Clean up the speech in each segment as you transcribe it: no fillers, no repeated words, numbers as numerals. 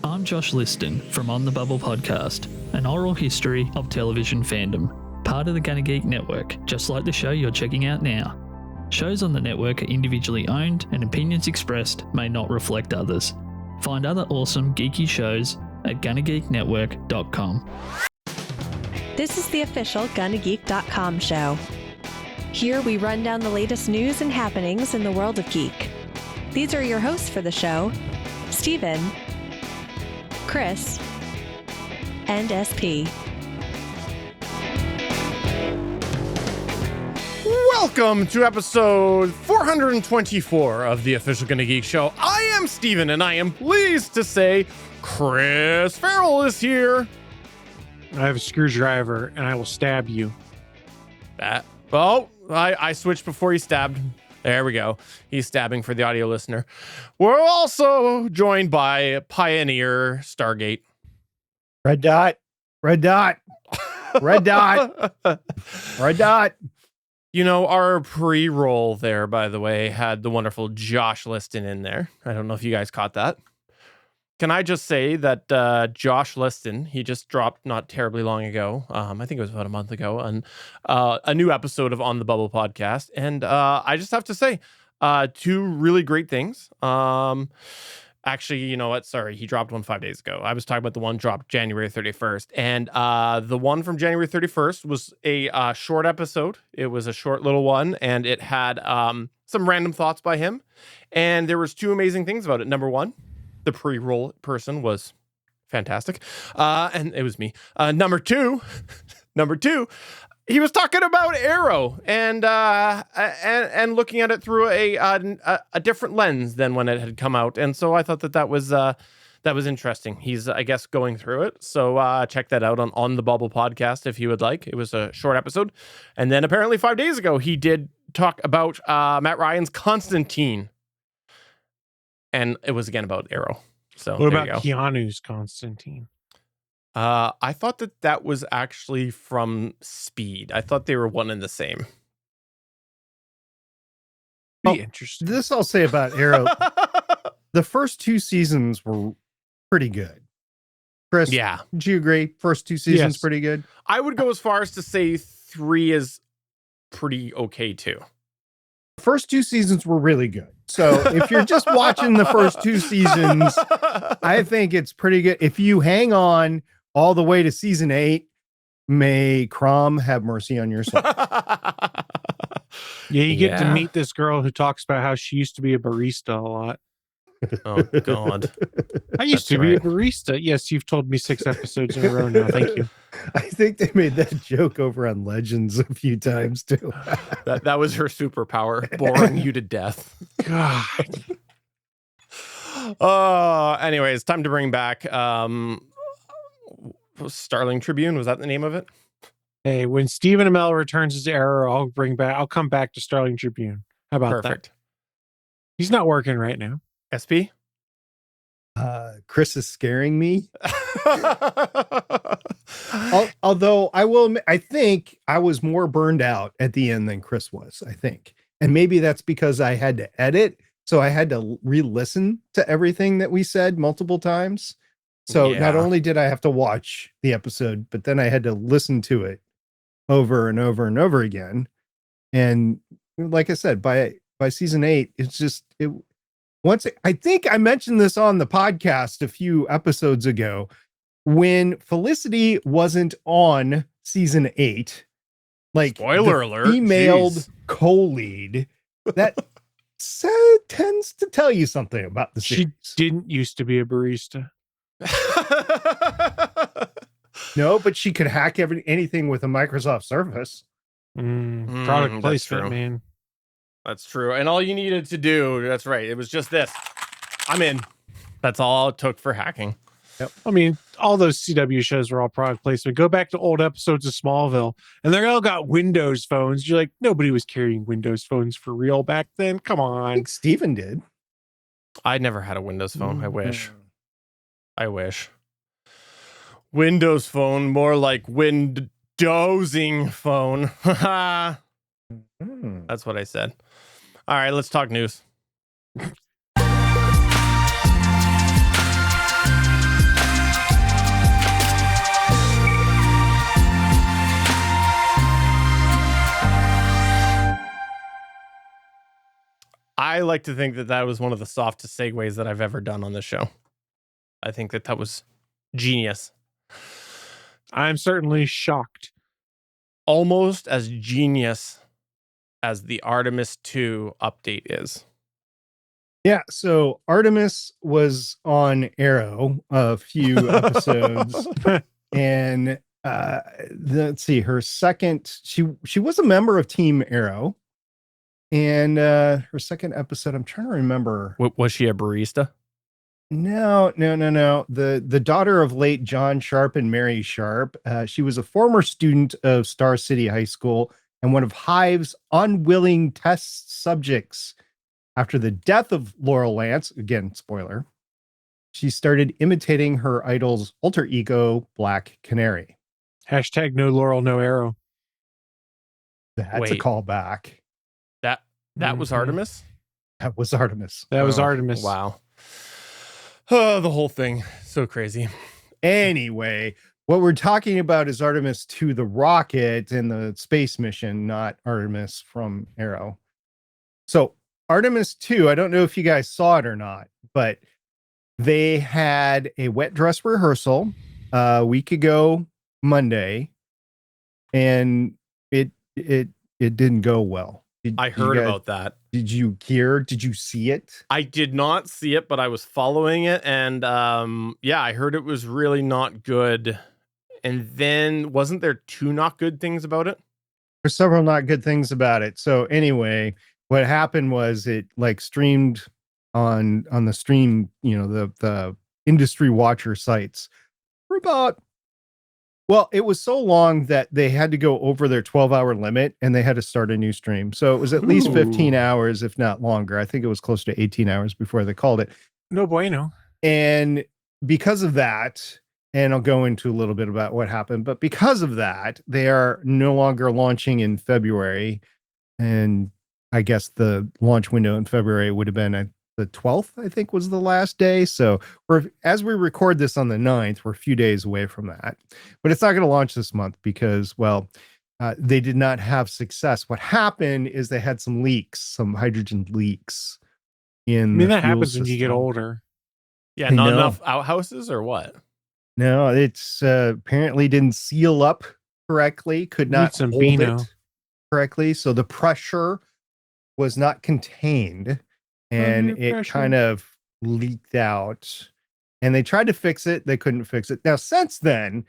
I'm Josh Liston from On the Bubble podcast, an oral history of television fandom, part of the GonnaGeek network, just like the show you're checking out now. Shows on the network are individually owned, and opinions expressed may not reflect others. Find other awesome geeky shows at GonnaGeekNetwork.com. This is the official GonnaGeek.com show. Here we run down the latest news and happenings in the world of geek. These are your hosts for the show, Steven, Chris, and SP. Welcome to episode 424 of the official GonnaGeek show. I am Steven, and I am pleased to say Chris Farrell is here. I have a screwdriver, and I will stab you. I switched before he stabbed. There we go. He's stabbing for the audio listener. We're also joined by Pioneer Stargate. Red dot. Red dot. Red dot. Red dot. You know, our pre-roll there, by the way, had the wonderful Josh Liston in there. I don't know if you guys caught that. Can I just say that Josh Liston, he just dropped not terribly long ago, I think it was about a month ago, and a new episode of On the Bubble podcast. And I just have to say, two really great things. Actually, you know what? Sorry, he dropped one 5 days ago. I was talking about the one dropped January 31st. And the one from January 31st was a short episode. It was a short little one, and it had some random thoughts by him. And there was two amazing things about it. Number one, the pre-roll person was fantastic. And it was me. Number two, he was talking about Arrow and looking at it through a different lens than when it had come out. And so I thought that was interesting. He's, I guess, going through it. So check that out on the Bubble podcast if you would like. It was a short episode. And then apparently 5 days ago, he did talk about Matt Ryan's Constantine. And it was again about Arrow. So what about Keanu's Constantine? I thought that was actually from Speed. I thought they were one and the same. Be interesting. This I'll say about Arrow. The first two seasons were pretty good. Chris, yeah. Do you agree? First two seasons Yes. pretty good? I would go as far as to say 3 is pretty okay too. First two seasons were really good. So if you're just watching the first two seasons, I think it's pretty good. If you hang on all the way to season 8, may Crom have mercy on your soul. Yeah, you get to meet this girl who talks about how she used to be a barista a lot. Oh, God. I used to be a barista. Yes, you've told me 6 episodes in a row now. Thank you. I think they made that joke over on Legends a few times too. That was her superpower, boring you to death. God. Anyways, time to bring back Starling Tribune. Was that the name of it? Hey, when Stephen Amell returns his Arrow, I'll come back to Starling Tribune. How about Perfect. that? He's not working right now. SP? Chris is scaring me. Although I think I was more burned out at the end than Chris was, I think. And maybe that's because I had to edit. So I had to re-listen to everything that we said multiple times. So not only did I have to watch the episode, but then I had to listen to it over and over and over again. And like I said, by season 8, it's just I think I mentioned this on the podcast a few episodes ago when Felicity wasn't on season 8, like spoiler alert, emailed co-lead that tends to tell you something about the series. She didn't used to be a barista. No, but she could hack anything with a Microsoft Surface. Product placement, man. That's true. And all you needed to do, that's right, it was just this. I'm in. That's all it took for hacking. Yep. I mean, all those CW shows were all product placement. Go back to old episodes of Smallville, and they all got Windows phones. You're like, nobody was carrying Windows phones for real back then. Come on. I think Steven did. I never had a Windows phone. I wish. Windows phone, more like Windowsing phone. That's what I said. All right, let's talk news. I like to think that was one of the softest segues that I've ever done on this show. I think that was genius. I'm certainly shocked. Almost as genius as the Artemis 2 update is. Yeah, so Artemis was on Arrow a few episodes, and let's see, her second, she was a member of Team Arrow, and her second episode, I'm trying to remember. Was she a barista? No. The daughter of late John Sharp and Mary Sharp. She was a former student of Star City High School and one of Hive's unwilling test subjects. After the death of Laurel Lance, again, spoiler, she started imitating her idol's alter ego, Black Canary. Hashtag no Laurel, no Arrow. That's a callback. That was Artemis? That was Artemis. That was Artemis. Wow. Oh, the whole thing. So crazy. Anyway, what we're talking about is Artemis 2, the rocket and the space mission, not Artemis from Arrow. So Artemis 2, I don't know if you guys saw it or not, but they had a wet dress rehearsal a week ago Monday, and it didn't go well. I heard about that. Did you hear? Did you see it? I did not see it, but I was following it, and I heard it was really not good. And then wasn't there 2 not good things about it? There's several not good things about it. So anyway, what happened was it like streamed on the stream, the industry watcher sites for about, well, it was so long that they had to go over their 12-hour limit and they had to start a new stream. So it was at least 15 hours, if not longer. I think it was close to 18 hours before they called it. No bueno. And because of that, and I'll go into a little bit about what happened, but because of that, they are no longer launching in February. And I guess the launch window in February would have been the 12th, I think was the last day. So as we record this on the 9th, we're a few days away from that, but it's not going to launch this month because, they did not have success. What happened is they had some leaks, some hydrogen leaks that happens when you get older. Yeah. Not enough outhouses or what? No, it's apparently didn't seal up correctly, could not hold it correctly. So the pressure was not contained and it kind of leaked out, and they tried to fix it. They couldn't fix it. Now, since then,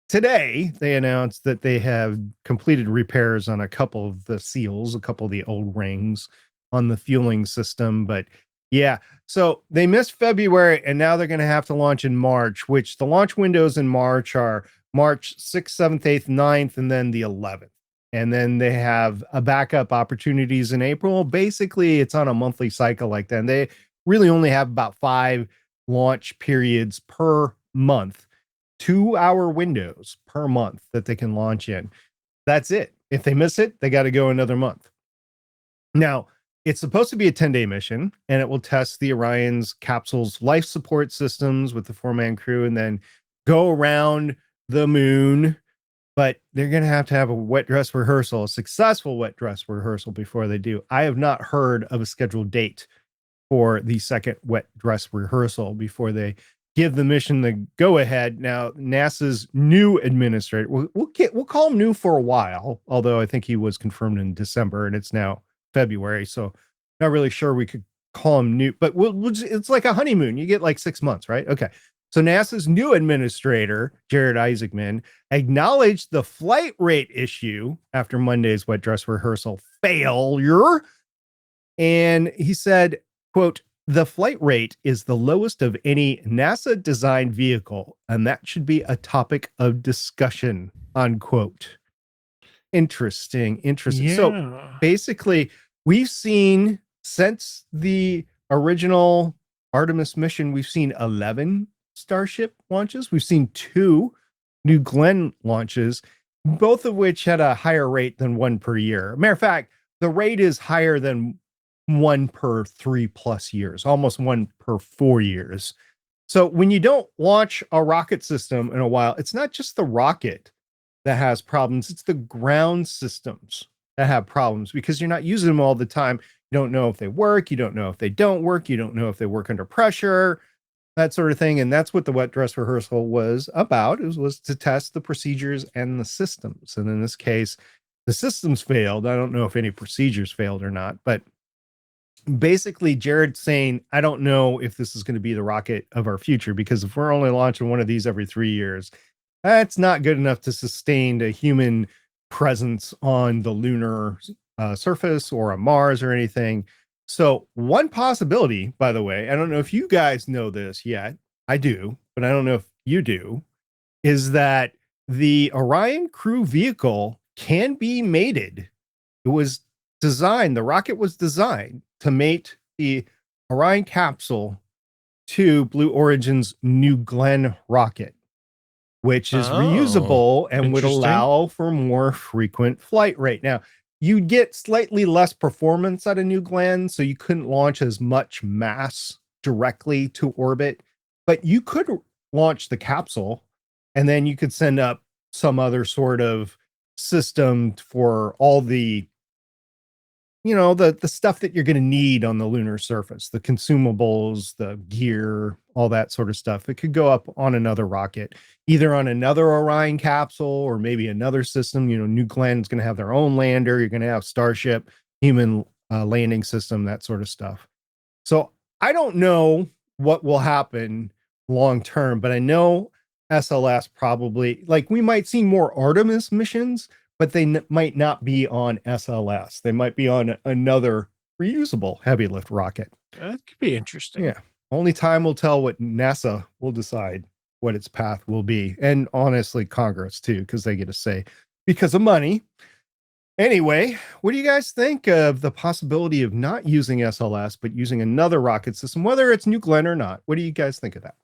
today, they announced that they have completed repairs on a couple of the seals, a couple of the old rings on the fueling system. But yeah, so they missed February, and now they're going to have to launch in March, which the launch windows in March are March 6th, 7th, 8th, 9th, and then the 11th. And then they have a backup opportunities in April. Basically, it's on a monthly cycle like that. And they really only have about 5 launch periods per month, 2-hour windows per month that they can launch in. That's it. If they miss it, they got to go another month. Now, it's supposed to be a 10-day mission, and it will test the Orion's capsule's life support systems with the 4-man crew and then go around the moon. But they're going to have a wet dress rehearsal, a successful wet dress rehearsal before they do. I have not heard of a scheduled date for the second wet dress rehearsal before they give the mission the go ahead. Now, NASA's new administrator, we'll call him new for a while, although I think he was confirmed in December and it's now February. So not really sure we could call him new, but it's like a honeymoon. You get like 6 months, right? Okay. So NASA's new administrator, Jared Isaacman, acknowledged the flight rate issue after Monday's wet dress rehearsal failure. And he said, quote, "The flight rate is the lowest of any NASA designed vehicle, and that should be a topic of discussion," unquote. Interesting. Yeah. So basically, we've seen since the original Artemis mission, we've seen 11 Starship launches. We've seen 2 New Glenn launches, both of which had a higher rate than 1 per year. Matter of fact, the rate is higher than 1 per 3+ years, almost 1 per 4 years. So when you don't launch a rocket system in a while, it's not just the rocket that has problems, it's the ground systems that have problems because you're not using them all the time. You don't know if they work. You don't know if they don't work. You don't know if they work under pressure, that sort of thing. And that's what the wet dress rehearsal was about. It was to test the procedures and the systems. And in this case, the systems failed. I don't know if any procedures failed or not, but basically Jared's saying, I don't know if this is going to be the rocket of our future, because if we're only launching one of these every 3 years, that's not good enough to sustain a human presence on the lunar surface or on Mars or anything. So one possibility, by the way, I don't know if you guys know this yet. I do, but I don't know if you do, is that the Orion crew vehicle can be mated. It was designed, the rocket was designed to mate the Orion capsule to Blue Origin's New Glenn rocket, which is reusable and would allow for more frequent flight rate. Now, you'd get slightly less performance out of New Glenn, so you couldn't launch as much mass directly to orbit, but you could launch the capsule, and then you could send up some other sort of system for all the, you know, the stuff that you're going to need on the lunar surface, the consumables, the gear, all that sort of stuff. It could go up on another rocket, either on another Orion capsule or maybe another system. You know, New Glenn's going to have their own lander. You're going to have Starship, human landing system, that sort of stuff. So I don't know what will happen long term, but I know SLS probably, like, we might see more Artemis missions, but they might not be on SLS. They might be on another reusable heavy lift rocket. That could be interesting. Yeah. Only time will tell what NASA will decide what its path will be. And honestly, Congress too, because they get a say because of money. Anyway, what do you guys think of the possibility of not using SLS, but using another rocket system, whether it's New Glenn or not? What do you guys think of that?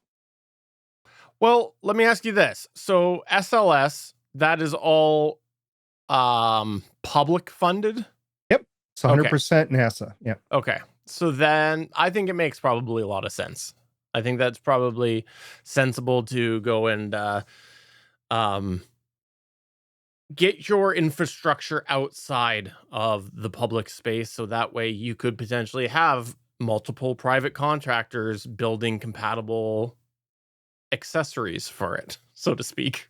Well, let me ask you this. So SLS, that is all public funded? Yep. It's 100% NASA. Yep. Okay. So then I think it makes probably a lot of sense. I think that's probably sensible to go and get your infrastructure outside of the public space, so that way you could potentially have multiple private contractors building compatible accessories for it, so to speak.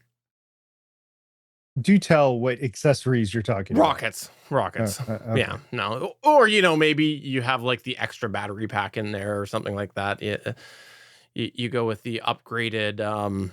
Do tell what accessories you're talking Rockets. Okay. Yeah, no. Or, you know, maybe you have like the extra battery pack in there or something like that. You go with the upgraded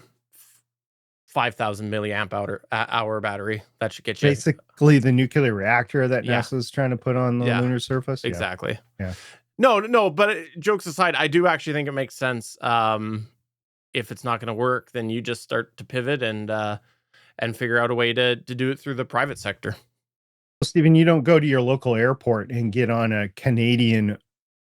5,000 milliamp hour battery. That should get you basically the nuclear reactor that NASA's trying to put on the lunar surface. Exactly. Yeah. No, but jokes aside, I do actually think it makes sense. If it's not going to work, then you just start to pivot and figure out a way to do it through the private sector. Stephen, you don't go to your local airport and get on a Canadian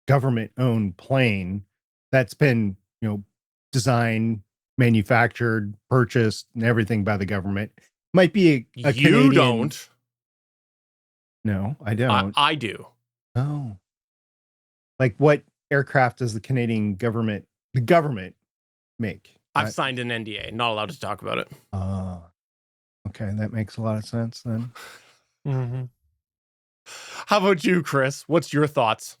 government-owned plane that's been, you know, designed, manufactured, purchased, and everything by the government. Might be a you Canadian... don't. No, I don't. I do. Oh. Like, what aircraft does the Canadian government, make? I've signed an NDA, not allowed to talk about it. Okay, that makes a lot of sense then. Mm-hmm. How about you, Chris? What's your thoughts?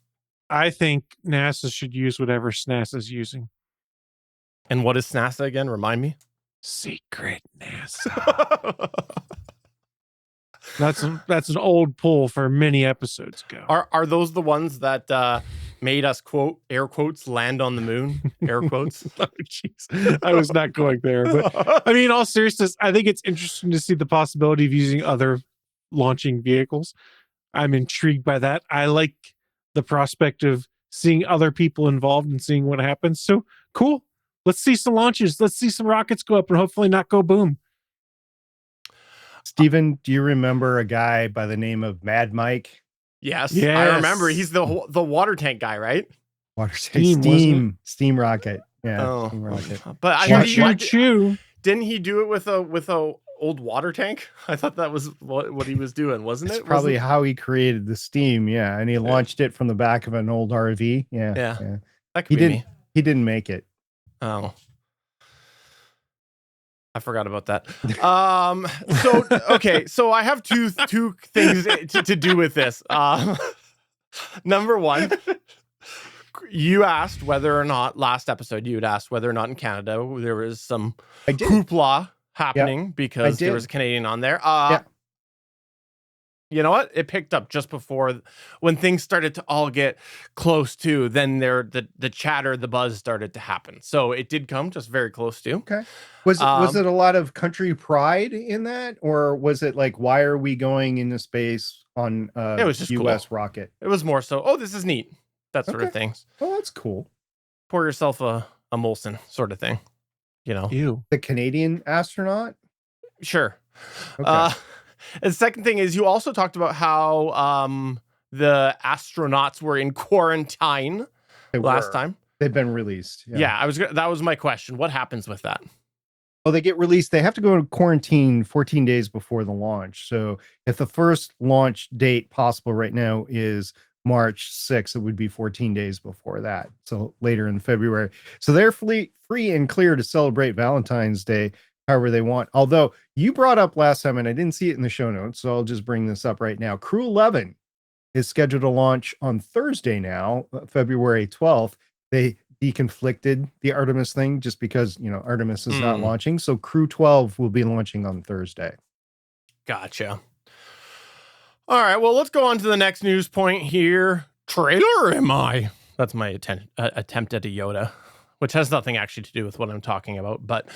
I think NASA should use whatever SNASA is using. And what is SNASA again? Remind me. Secret NASA. That's an old pull for many episodes ago. Are those the ones that made us, quote, air quotes, land on the moon? Air quotes. Oh, jeez. I was not going there. But I mean, in all seriousness, I think it's interesting to see the possibility of using other launching vehicles. I'm intrigued by that. I like the prospect of seeing other people involved and seeing what happens. So cool. Let's see some launches. Let's see some rockets go up and hopefully not go boom. Stephen, do you remember a guy by the name of Mad Mike? Yes. I remember. He's the water tank guy, right? Water tank, steam rocket. Yeah, steam rocket. But I choo. Didn't he do it with a old water tank? I thought that was what he was doing, wasn't it? That's probably how he created the steam. Yeah, and he launched it from the back of an old RV. Yeah. That could be me. He didn't make it. Oh. I forgot about that. So I have two things to do with this. Number one, you asked whether or not last episode you had asked whether or not in Canada there was some I did. hoopla happening because did. there was a Canadian on there. Yeah. You know what? It picked up just before when things started to all get close to. Then the chatter, the buzz started to happen. So it did come just very close to. Okay. Was it a lot of country pride in that, or was it like, why are we going into space on It was just U.S. cool. rocket? It was more so, oh, this is neat. That sort of things. Oh, that's cool. Pour yourself a Molson sort of thing. You know. Ew. The Canadian astronaut? Sure. Okay. And the second thing is you also talked about how the astronauts were in quarantine last time. They've been released. Yeah, that was my question. What happens with that? Oh, they get released. They have to go to quarantine 14 days before the launch. So if the first launch date possible right now is March 6th, it would be 14 days before that. So later in February. So they're free and clear to celebrate Valentine's Day however they want. Although you brought up last time, and I didn't see it in the show notes, so I'll just bring this up right now. Crew 11 is scheduled to launch on Thursday now, February 12th. They deconflicted the Artemis thing just because, Artemis is not launching. So Crew 12 will be launching on Thursday. Gotcha. All right, well, let's go on to the next news point here. Trailer am I? That's my attempt at a Yoda, which has nothing actually to do with what I'm talking about. But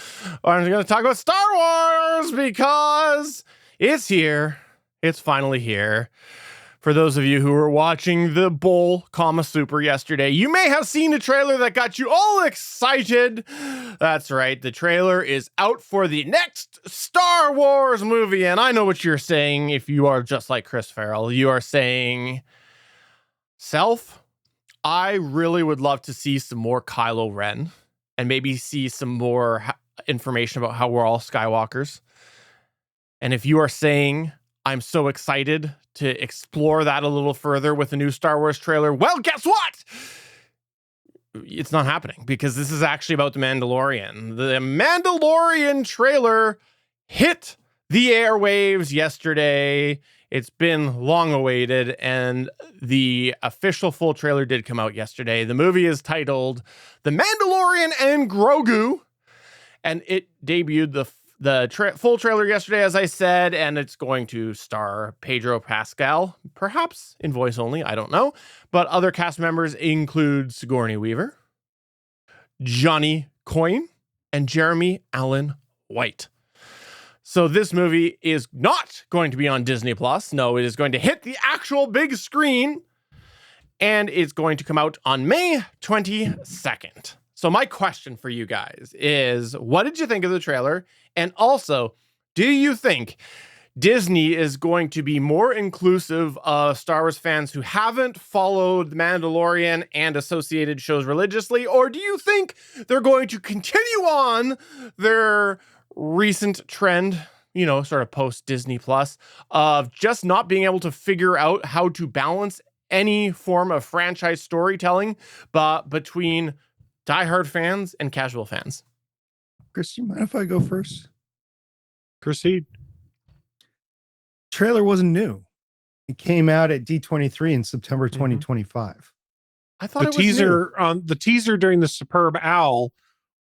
I'm going to talk about Star Wars because it's here. It's finally here. For those of you who were watching the Bowl, Super yesterday, you may have seen a trailer that got you all excited. That's right. The trailer is out for the next Star Wars movie. And I know what you're saying. If you are just like Chris Farrell, you are saying, Self, I really would love to see some more Kylo Ren and maybe see some more information about how we're all Skywalkers. And if you are saying, I'm so excited to explore that a little further with a new Star Wars trailer, well, guess what? It's not happening because this is actually about The Mandalorian. The Mandalorian trailer hit the airwaves yesterday. It's been long awaited, and the official full trailer did come out yesterday. The movie is titled The Mandalorian and Grogu, and it debuted the full trailer yesterday, as I said, and it's going to star Pedro Pascal, perhaps in voice only, I don't know. But other cast members include Sigourney Weaver, Johnny Coyne, and Jeremy Allen White. So this movie is not going to be on Disney Plus. No, it is going to hit the actual big screen, and it's going to come out on May 22nd. So my question for you guys is, what did you think of the trailer? And also, do you think Disney is going to be more inclusive of Star Wars fans who haven't followed The Mandalorian and associated shows religiously? Or do you think they're going to continue on their recent trend, sort of post-Disney Plus, of just not being able to figure out how to balance any form of franchise storytelling but between diehard fans and casual fans? Chris, you mind if I go first? Proceed. Trailer wasn't new. It came out at D23 in September 2025. I thought The it was teaser the teaser during the Superb Owl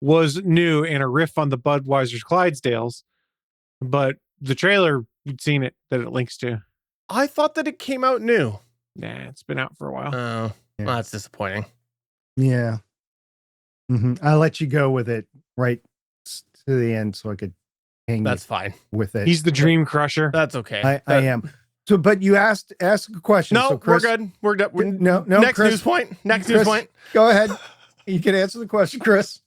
was new and a riff on the Budweiser's Clydesdales, but the trailer, you'd seen it, that it links to. I thought that it came out new. Nah, it's been out for a while. Oh, Yeah. well, that's disappointing. Yeah. I let you go with it right to the end so I could hang That's fine. with it. He's the dream crusher. That's okay. I am. So, but you asked a question. No, so Chris, we're good. We're done. No, Next Chris, news point. Next Chris, news point. Go ahead. You can answer the question, Chris.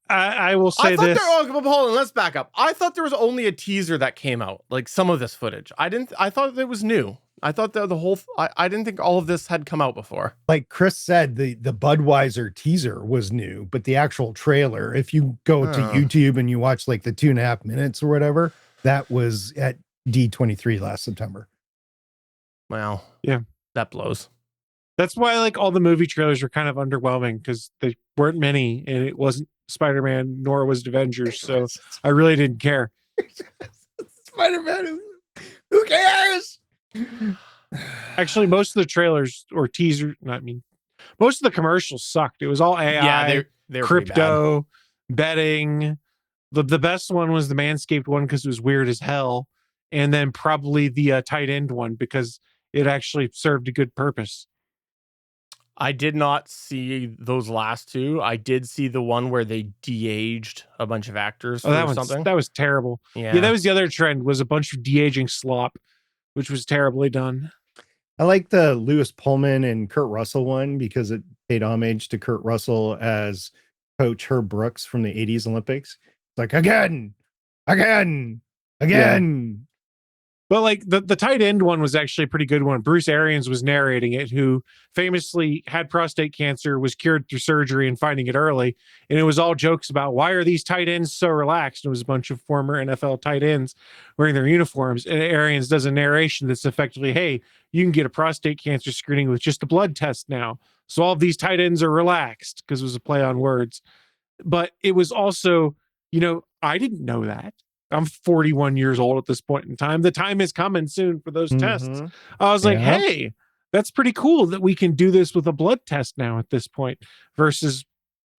I will say this. Hold on, let's back up. I thought there was only a teaser that came out, like some of this footage. I thought it was new. I thought that the whole, I didn't think all of this had come out before. Like Chris said, the Budweiser teaser was new, but the actual trailer, if you go to YouTube and you watch like the 2.5 minutes or whatever, that was at D23 last September. Well, yeah, that blows. That's why like all the movie trailers were kind of underwhelming because they weren't many and it wasn't Spider-Man nor was it Avengers. So I really didn't care. Spider-Man, who cares? Actually, most of the trailers or teaser, most of the commercials sucked. It was all AI, Yeah, they're pretty bad. crypto, betting. The best one was the Manscaped one because it was weird as hell. And then probably the tight end one because it actually served a good purpose. I did not see those last two. I did see the one where they de-aged a bunch of actors for something. That was terrible. Yeah, that was the other trend, was a bunch of de-aging slop, which was terribly done. I like the Lewis Pullman and Kurt Russell one because it paid homage to Kurt Russell as Coach Herb Brooks from the 80s Olympics. It's like, again. Yeah. But like the tight end one was actually a pretty good one. Bruce Arians was narrating it, who famously had prostate cancer, was cured through surgery and finding it early. And it was all jokes about why are these tight ends so relaxed? And it was a bunch of former NFL tight ends wearing their uniforms. And Arians does a narration that's effectively, hey, you can get a prostate cancer screening with just a blood test now. So all of these tight ends are relaxed, because it was a play on words. But it was also, I didn't know that. I'm 41 years old at this point in time. The time is coming soon for those tests. I was like, hey, that's pretty cool that we can do this with a blood test now at this point versus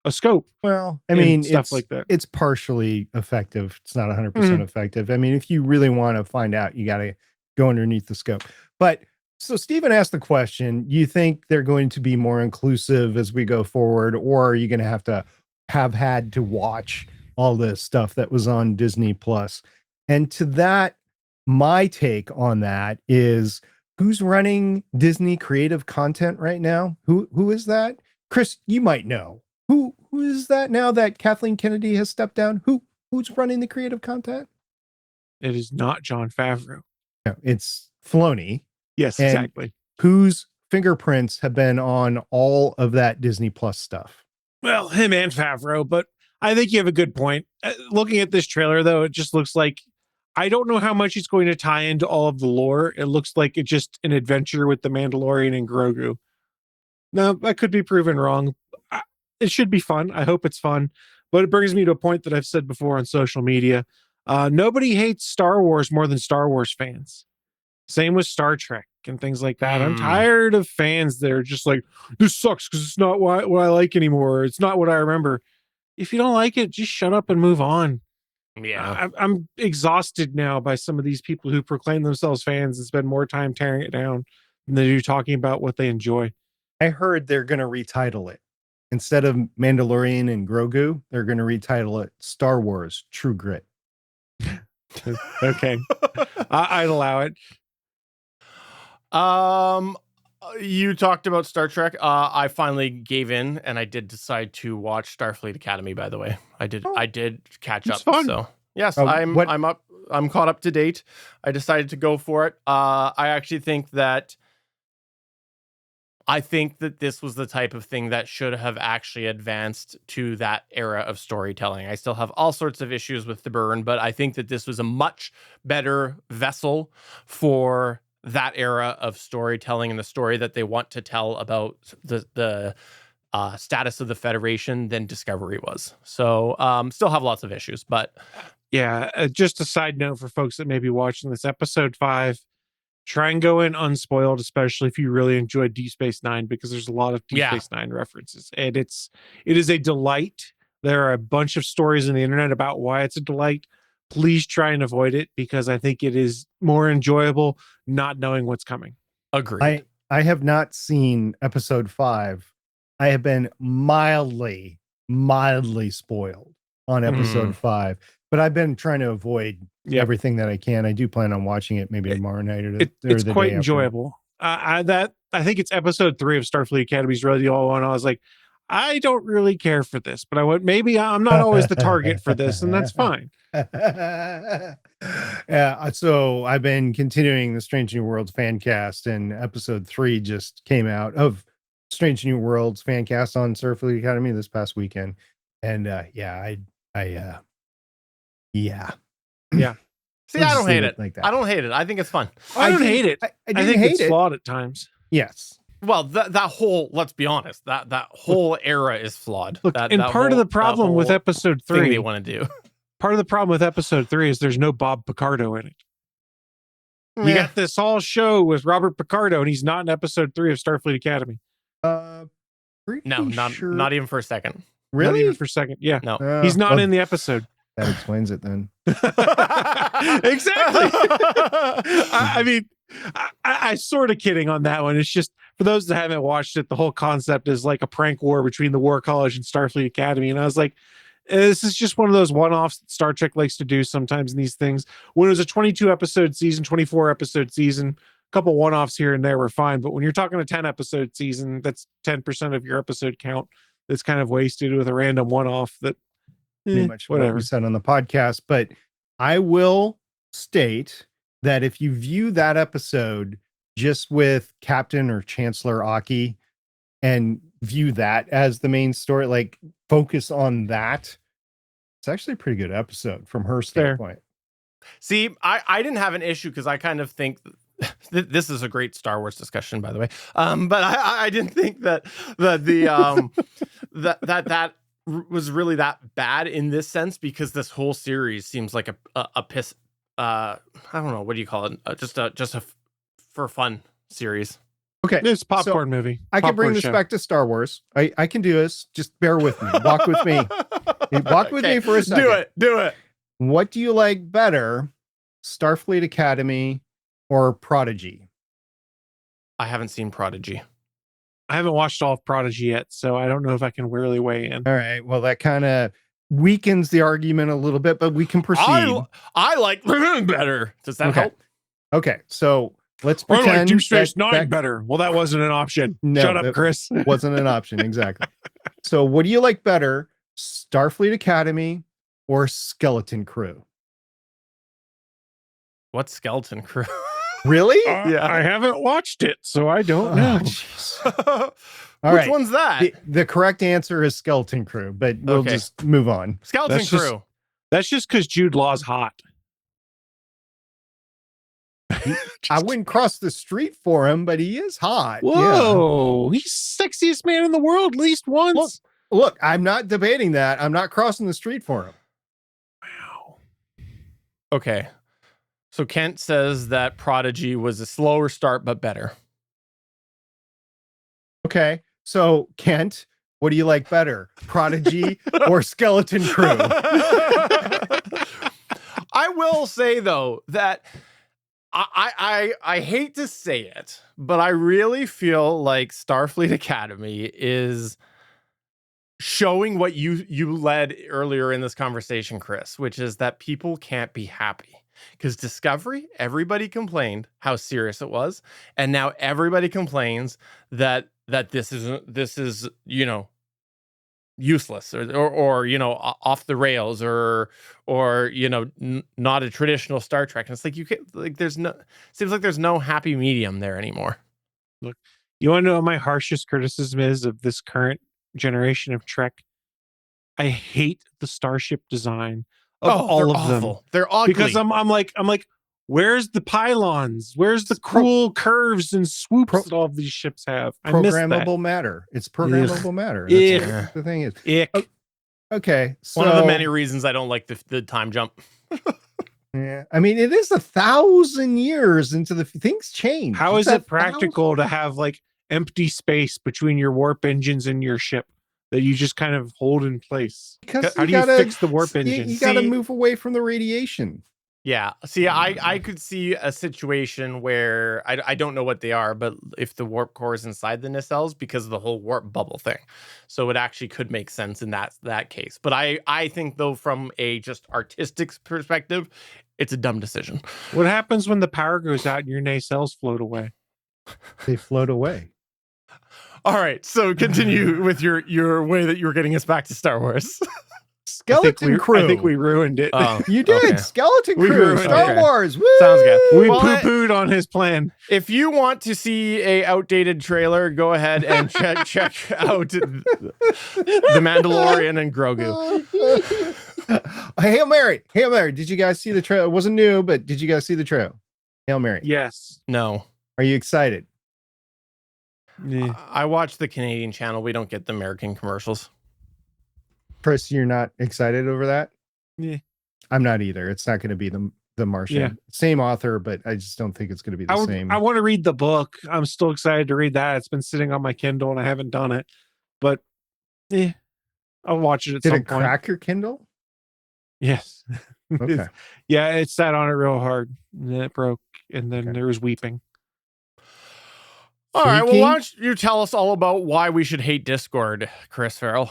a scope. Well, I mean, stuff like that. It's partially effective. It's not 100% effective. I mean, if you really want to find out, you got to go underneath the scope. But so Stephen asked the question, you think they're going to be more inclusive as we go forward, or are you going to have had to watch all the stuff that was on Disney Plus? And to that, my take on that is, who's running Disney creative content right now? Who is that? Chris, you might know. Who is that now that Kathleen Kennedy has stepped down? Who's running the creative content? It is not Jon Favreau. No, it's Filoni. Yes, exactly. Whose fingerprints have been on all of that Disney Plus stuff? Well, him and Favreau, but I think you have a good point. Looking at this trailer, though, it just looks like, I don't know how much it's going to tie into all of the lore. It looks like it's just an adventure with the Mandalorian and Grogu. Now, that could be proven wrong. It should be fun. I hope it's fun. But it brings me to a point that I've said before on social media. Nobody hates Star Wars more than Star Wars fans. Same with Star Trek and things like that. I'm tired of fans that are just like, this sucks because it's not what I like anymore. It's not what I remember. If you don't like it, just shut up and move on. Yeah. I'm exhausted now by some of these people who proclaim themselves fans and spend more time tearing it down than they do talking about what they enjoy. I heard they're going to retitle it. Instead of Mandalorian and Grogu, they're going to retitle it Star Wars True Grit. Okay. I'd allow it. You talked about Star Trek. I finally gave in, and I did decide to watch Starfleet Academy. By the way, I did catch up. Fun. So yes, I'm up. I'm caught up to date. I decided to go for it. I actually think that this was the type of thing that should have actually advanced to that era of storytelling. I still have all sorts of issues with the burn, but I think that this was a much better vessel for that era of storytelling and the story that they want to tell about the status of the Federation than Discovery was. So still have lots of issues, but yeah, just a side note for folks that may be watching this, episode 5, try and go in unspoiled, especially if you really enjoyed Deep Space Nine, because there's a lot of Deep Space Nine references, and it is a delight. There are a bunch of stories on the internet about why it's a delight. Please try and avoid it, because I think it is more enjoyable not knowing what's coming. Agreed. I have not seen episode 5. I have been mildly spoiled on episode 5, but I've been trying to avoid everything that I can. I do plan on watching it maybe tomorrow night or it's quite enjoyable. I think it's episode 3 of Starfleet Academy is really the only one I was like, I don't really care for this, but maybe I'm not always the target for this, and that's fine. Yeah, so I've been continuing the Strange New Worlds fan cast, and episode 3 just came out of Strange New Worlds fan cast on Starfleet Academy this past weekend, and yeah. See, I don't hate it. Like that. I don't hate it. I think it's fun. I don't hate it. I think it's flawed at times. Yes. Well, that whole, let's be honest, that whole era is flawed. Look, part of the problem with episode 3, they want to do. Part of the problem with episode 3 is there's no Bob Picardo in it. You got this whole show with Robert Picardo, and he's not in episode 3 of Starfleet Academy. Not even for a second. Really? Not even for a second. Yeah. No. He's not in the episode. That explains it then. Exactly. I mean, I sort of kidding on that one. It's just for those that haven't watched it, the whole concept is like a prank war between the War College and Starfleet Academy. And I was like, this is just one of those one-offs that Star Trek likes to do sometimes in these things. When it was a 22 episode season, 24 episode season, a couple one-offs here and there were fine. But when you're talking a 10 episode season, that's 10% of your episode count that's kind of wasted with a random one-off that pretty much whatever we said on the podcast. But I will state that if you view that episode just with Captain or Chancellor Aki and view that as the main story, like focus on that, it's actually a pretty good episode from her standpoint. See, I didn't have an issue because I kind of think this is a great Star Wars discussion, by the way. But I didn't think that that was really that bad in this sense, because this whole series seems like a piss. I don't know, what do you call it? Just a for fun series. Okay, it's a popcorn movie. I can bring this back to Star Wars. I can do this. Just bear with me. Walk with me. Walk with me for a second. Do it. What do you like better, Starfleet Academy or Prodigy? I haven't seen Prodigy. I haven't watched all of Prodigy yet, so I don't know if I can really weigh in. All right. Well, that kind of weakens the argument a little bit, but we can proceed. I like better. Does that help? Okay. So let's pretend I like Deep Space Nine better. Well, that wasn't an option. No, shut up, Chris. Wasn't an option. Exactly. So what do you like better, Starfleet Academy or Skeleton Crew? What's Skeleton Crew? Really? Yeah. I haven't watched it, so I don't know. Which one's that? The correct answer is Skeleton Crew, but we'll just move on. Skeleton Crew. That's just because Jude Law's hot. I wouldn't cross the street for him, but he is hot. Whoa, he's sexiest man in the world at least once. Look, I'm not debating that. I'm not crossing the street for him. Wow. Okay. So Kent says that Prodigy was a slower start, but better. Okay. So Kent, what do you like better, Prodigy or Skeleton Crew? I will say, though, that I hate to say it, but I really feel like Starfleet Academy is showing what you led earlier in this conversation, Chris, which is that people can't be happy. Because Discovery, everybody complained how serious it was, and now everybody complains that this is useless or off the rails or not a traditional Star Trek. And it's like seems like there's no happy medium there anymore. Look, you want to know what my harshest criticism is of this current generation of Trek? I hate the starship design. All of them. They're ugly. Because I'm like, where's the pylons? Where's the cool curves and swoops that all of these ships have? Programmable matter. It's programmable matter. That's what the thing is. Okay. So, one of the many reasons I don't like the time jump. Yeah. I mean, it is 1,000 years into the things change. How is it practical to have like empty space between your warp engines and your ship that you just kind of hold in place? Because how do you fix the warp engine? You got to move away from the radiation. Yeah. See, I could see a situation where I don't know what they are, but if the warp core is inside the nacelles because of the whole warp bubble thing. So it actually could make sense in that case. But I think, though, from a just artistic perspective, it's a dumb decision. What happens when the power goes out and your nacelles float away? They float away. All right, so continue with your way that you were getting us back to Star Wars. Skeleton Crew. I think we ruined it. You did. Okay. Skeleton Crew. Star Wars. Woo! Sounds good. We poo-pooed on his plan. If you want to see a outdated trailer, go ahead and check out The Mandalorian and Grogu. Hail Mary. Hail Mary. Did you guys see the trailer? It wasn't new, but did you guys see the trailer? Hail Mary. Yes. No. Are you excited? Yeah. I watch the Canadian channel. We don't get the American commercials. Chris, you're not excited over that? Yeah. I'm not either. It's not going to be the The Martian. Yeah. Same author, but I just don't think it's going to be the same. I want to read the book. I'm still excited to read that. It's been sitting on my Kindle and I haven't done it, but I'll watch it at Did some it point. crack your Kindle? Yes. Okay. Yeah, it sat on it real hard and then it broke and then Okay. there was weeping. All right. Well, Freaky? why don't you tell us all about why we should hate Discord, Chris Farrell?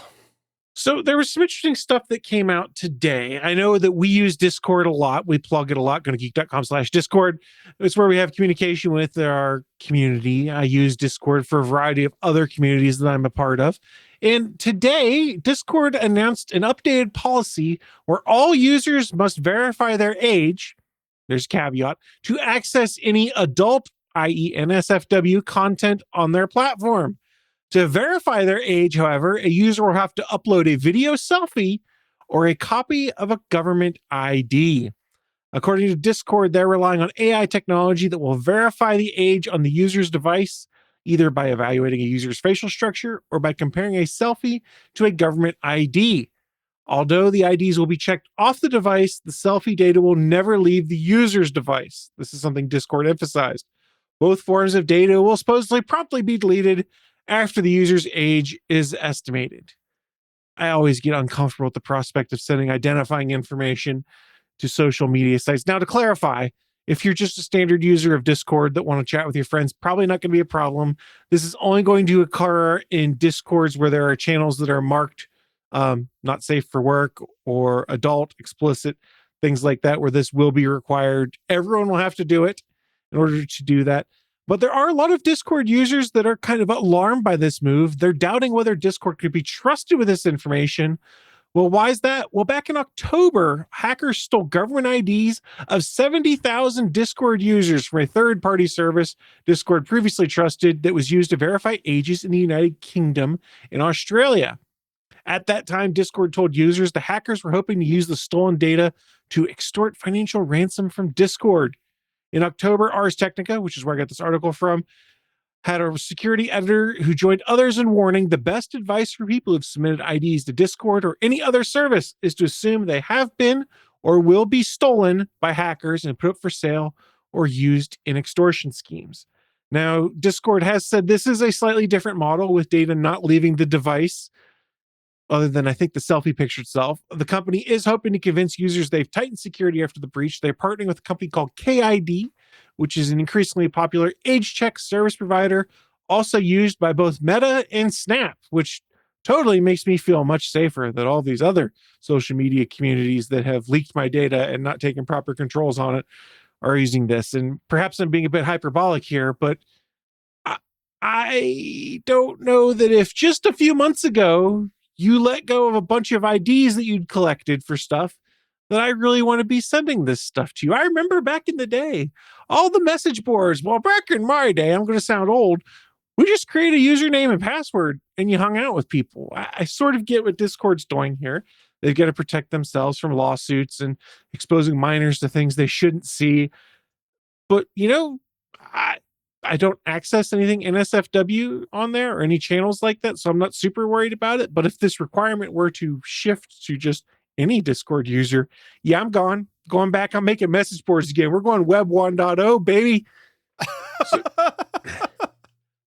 So there was some interesting stuff that came out today. I know that we use Discord a lot. We plug it a lot. GonnaGeek.com/Discord. It's where we have communication with our community. I use Discord for a variety of other communities that I'm a part of. And today, Discord announced an updated policy where all users must verify their age, there's a caveat, to access any adult, i.e. NSFW content on their platform. To verify their age, however, a user will have to upload a video selfie or a copy of a government ID. According to Discord, they're relying on AI technology that will verify the age on the user's device, either by evaluating a user's facial structure or by comparing a selfie to a government ID. Although the IDs will be checked off the device, the selfie data will never leave the user's device. This is something Discord emphasized. Both forms of data will supposedly promptly be deleted after the user's age is estimated. I always get uncomfortable with the prospect of sending identifying information to social media sites. Now, to clarify, if you're just a standard user of Discord that want to chat with your friends, probably not going to be a problem. This is only going to occur in Discords where there are channels that are marked not safe for work or adult, explicit, things like that, where this will be required. Everyone will have to do it in order to do that. But there are a lot of Discord users that are kind of alarmed by this move. They're doubting whether Discord could be trusted with this information. Well, why is that? Well, back in October, hackers stole government IDs of 70,000 Discord users from a third-party service Discord previously trusted that was used to verify ages in the United Kingdom and Australia. At that time, Discord told users the hackers were hoping to use the stolen data to extort financial ransom from Discord. In October, Ars Technica, which is where I got this article from, had a security editor who joined others in warning the best advice for people who've submitted IDs to Discord or any other service is to assume they have been or will be stolen by hackers and put up for sale or used in extortion schemes. Now, Discord has said this is a slightly different model with data not leaving the device, other than I think the selfie picture itself. The company is hoping to convince users they've tightened security after the breach. They're partnering with a company called KID, which is an increasingly popular age check service provider, also used by both Meta and Snap, which totally makes me feel much safer that all these other social media communities that have leaked my data and not taken proper controls on it are using this. And perhaps I'm being a bit hyperbolic here, but I don't know that if just a few months ago you let go of a bunch of IDs that you'd collected for stuff, that I really want to be sending this stuff to you. I remember back in the day, all the message boards, well, back in my day, I'm going to sound old, we just create a username and password and you hung out with people. I sort of get what Discord's doing here. They've got to protect themselves from lawsuits and exposing minors to things they shouldn't see. But, you know, I don't access anything NSFW on there or any channels like that, so I'm not super worried about it. But if this requirement were to shift to just any Discord user, yeah, I'm going back. I'm making message boards again. We're going Web 1.0, baby.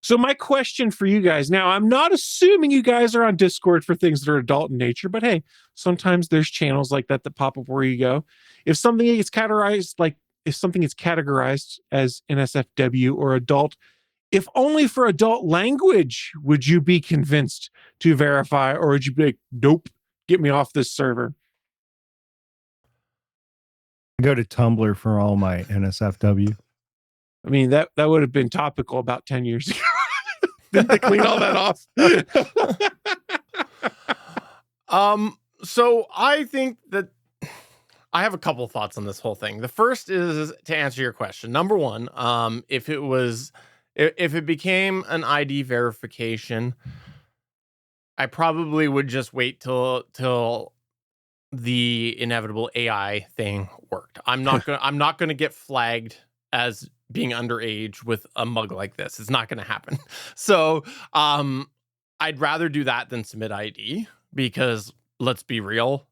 So my question for you guys now, I'm not assuming you guys are on Discord for things that are adult in nature, but hey, sometimes there's channels like that pop up where you go. If something gets categorized as NSFW or adult, if only for adult language, would you be convinced to verify, or would you be like, nope, get me off this server? Go to Tumblr for all my NSFW. I mean, that would have been topical about 10 years ago. Didn't they clean all that off? So I think that I have a couple thoughts on this whole thing. The first is to answer your question. Number one, if it became an ID verification, I probably would just wait till the inevitable AI thing worked. I'm not gonna get flagged as being underage with a mug like this. It's not gonna happen. So I'd rather do that than submit ID, because let's be real,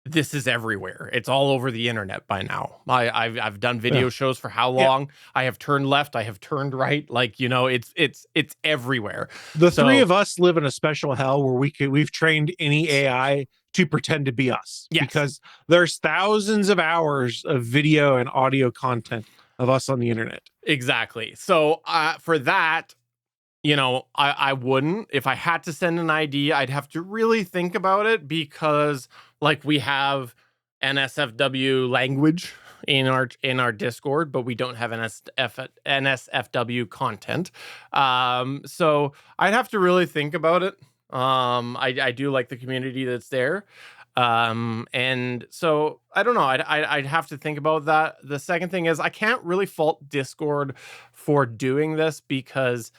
this is everywhere. It's all over the internet by now. I've done video shows for how long? I have turned left. I have turned right. Like, it's everywhere. The three of us live in a special hell where we've trained any AI to pretend to be us. Yes. Because there's thousands of hours of video and audio content of us on the internet. Exactly. So for that, I wouldn't. If I had to send an ID, I'd have to really think about it, because like we have NSFW language in our Discord, but we don't have NSFW content. So I'd have to really think about it. I do like the community that's there. And so I don't know. I'd have to think about that. The second thing is I can't really fault Discord for doing this, because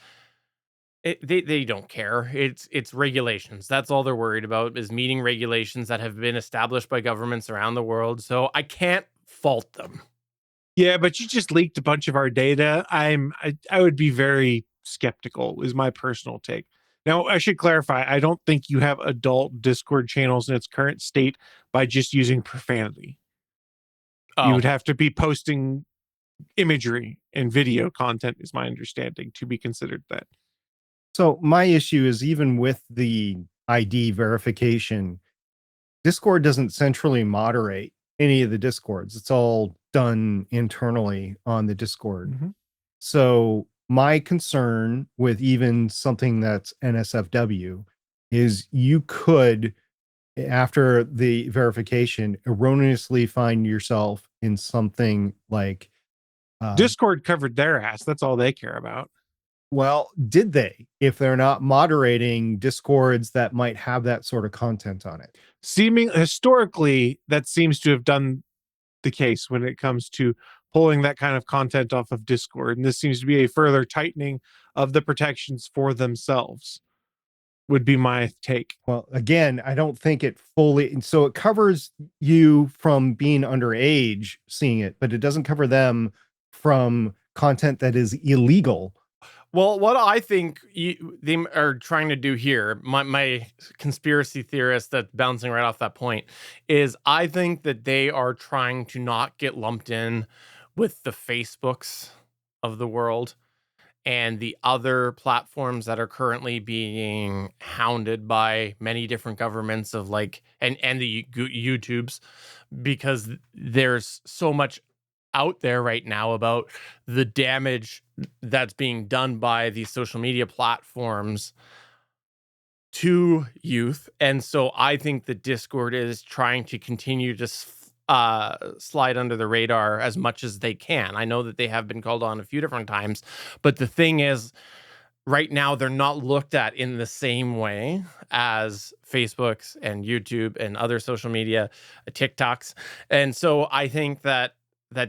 they don't care. It's regulations. That's all they're worried about, is meeting regulations that have been established by governments around the world. So I can't fault them. Yeah, but you just leaked a bunch of our data. I would be very skeptical, is my personal take. Now, I should clarify, I don't think you have adult Discord channels in its current state by just using profanity. You would have to be posting imagery and video content, is my understanding, to be considered that. So my issue is, even with the ID verification, Discord doesn't centrally moderate any of the Discords. It's all done internally on the Discord. Mm-hmm. So my concern with even something that's NSFW is you could, after the verification, erroneously find yourself in something like Discord covered their ass. That's all they care about. Well, did they, if they're not moderating Discords that might have that sort of content on it? Historically, that seems to have done the case when it comes to pulling that kind of content off of Discord. And this seems to be a further tightening of the protections for themselves, would be my take. Well, again, I don't think it fully, so it covers you from being underage seeing it, but it doesn't cover them from content that is illegal. Well, what I think they are trying to do here, my conspiracy theorist that's bouncing right off that point, is I think that they are trying to not get lumped in with the Facebooks of the world and the other platforms that are currently being hounded by many different governments of and the YouTubes, because there's so much out there right now about the damage that's being done by these social media platforms to youth. And so I think the Discord is trying to continue to slide under the radar as much as they can. I know that they have been called on a few different times, but the thing is, right now they're not looked at in the same way as Facebooks and YouTube and other social media, TikToks. And so I think that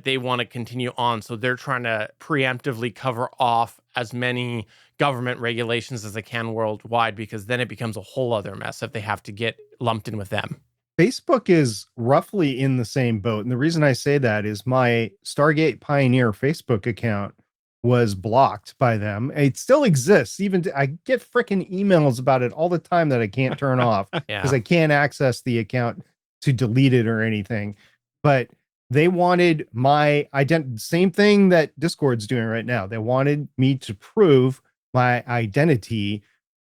they want to continue on. So they're trying to preemptively cover off as many government regulations as they can worldwide, because then it becomes a whole other mess if they have to get lumped in with them. Facebook is roughly in the same boat. And the reason I say that is my Stargate Pioneer Facebook account was blocked by them. It still exists. I get freaking emails about it all the time that I can't turn off because I can't access the account to delete it or anything. But they wanted my identity, same thing that Discord's doing right now. They wanted me to prove my identity,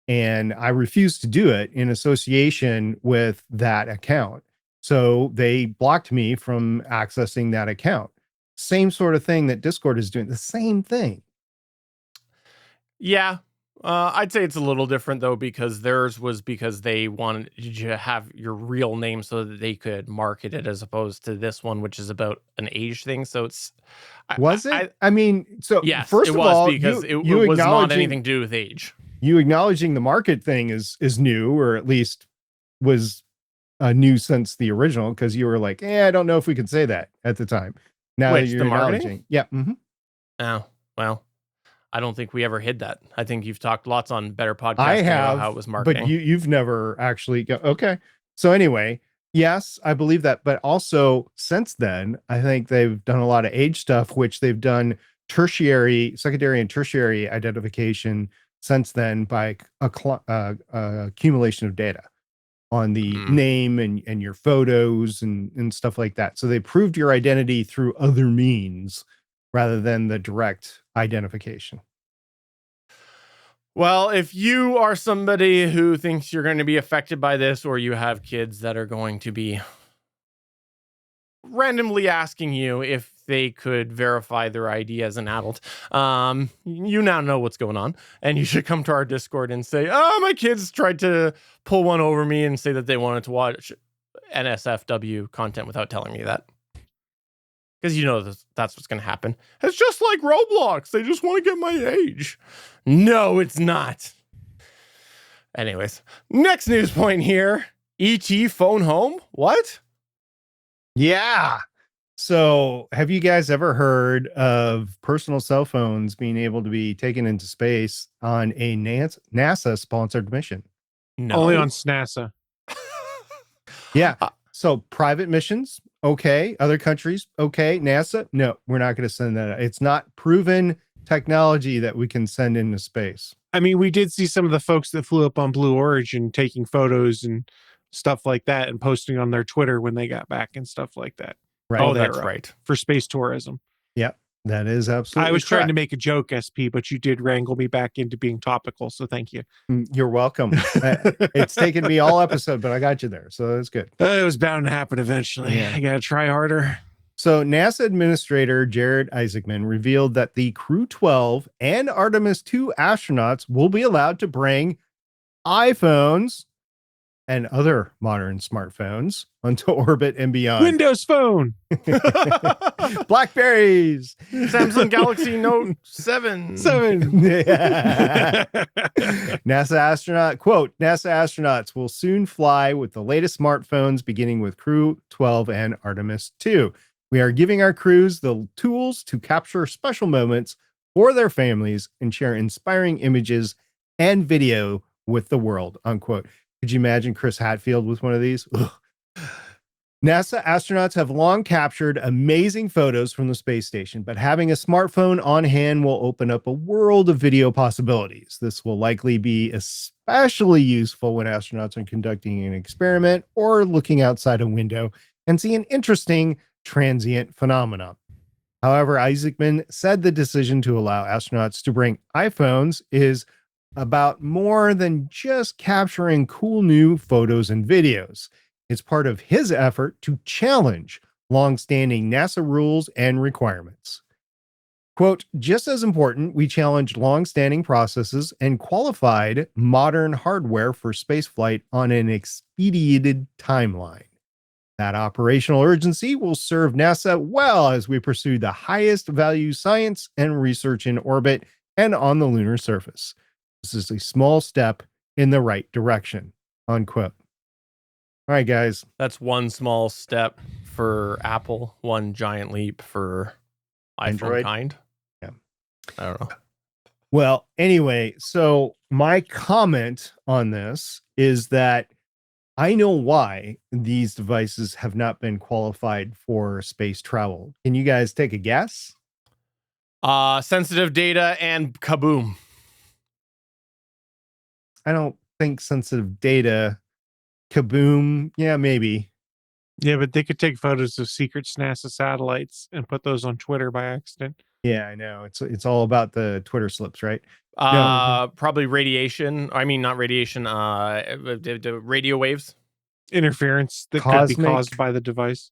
and I refused to do it in association with that account. So they blocked me from accessing that account. Same sort of thing that Discord is doing, the same thing. Yeah. I'd say it's a little different, though, because theirs was because they wanted you to have your real name so that they could market it, as opposed to this one, which is about an age thing. So it's... Was it? I mean, so yes, first it of was, all, because you it was not anything to do with age. You acknowledging the market thing is new, or at least was new since the original, because you were like, I don't know if we can say that at the time. Now that you're acknowledging. Yeah. Mm-hmm. Oh, well. I don't think we ever hid that. I think you've talked lots on Better Podcasts I have, about how it was marketing. But you've never actually okay. So anyway, yes, I believe that. But also since then, I think they've done a lot of age stuff, which they've done secondary and tertiary identification since then by accumulation of data on the name and your photos and stuff like that. So they proved your identity through other means rather than the direct identification. Well, if you are somebody who thinks you're going to be affected by this, or you have kids that are going to be randomly asking you if they could verify their ID as an adult, you now know what's going on, and you should come to our Discord and say, "Oh, my kids tried to pull one over me and say that they wanted to watch NSFW content without telling me that." Because you know that's what's going to happen. It's just like Roblox. They just want to get my age. No, it's not. Anyways, next news point here. ET phone home? What? Yeah. So have you guys ever heard of personal cell phones being able to be taken into space on a NASA-sponsored mission? No. Only on SNASA. Yeah. So private missions, okay. Other countries, okay. NASA, no, we're not going to send that. It's not proven technology that we can send into space. I mean, we did see some of the folks that flew up on Blue Origin taking photos and stuff like that and posting on their Twitter when they got back and stuff like that. Right. Oh, that's right. For space tourism. Yep. That is absolutely I was trying correct. to make a joke, SP, but you did wrangle me back into being topical. So thank you. You're welcome. It's taken me all episode, but I got you there. So that's good. It was bound to happen eventually. Yeah. I got to try harder. So NASA Administrator Jared Isaacman revealed that the Crew 12 and Artemis 2 astronauts will be allowed to bring iPhones and other modern smartphones onto orbit and beyond. Windows Phone. Blackberries. Samsung Galaxy Note 7. NASA astronauts will soon fly with the latest smartphones, beginning with Crew 12 and Artemis 2. We are giving our crews the tools to capture special moments for their families and share inspiring images and video with the world, unquote. Could you imagine Chris Hadfield with one of these? Ugh. NASA astronauts have long captured amazing photos from the space station, but having a smartphone on hand will open up a world of video possibilities. This will likely be especially useful when astronauts are conducting an experiment or looking outside a window and see an interesting transient phenomenon. However, Isaacman said the decision to allow astronauts to bring iPhones is about more than just capturing cool new photos and videos. It's part of his effort to challenge long-standing NASA rules and requirements. Quote, just as important, we challenged long-standing processes and qualified modern hardware for spaceflight on an expedited timeline. That operational urgency will serve NASA well as we pursue the highest value science and research in orbit and on the lunar surface. This is a small step in the right direction, unquote. All right, guys. That's one small step for Apple, one giant leap for Android. iPhone kind. Yeah. I don't know. Well, anyway, so my comment on this is that I know why these devices have not been qualified for space travel. Can you guys take a guess? Sensitive data and kaboom. I don't think sensitive data. Kaboom. Yeah, maybe. Yeah, but they could take photos of secret NASA satellites and put those on Twitter by accident. Yeah, I know. It's all about the Twitter slips, right? Probably radiation. I mean, not radiation. The radio waves. Interference that could be caused by the device.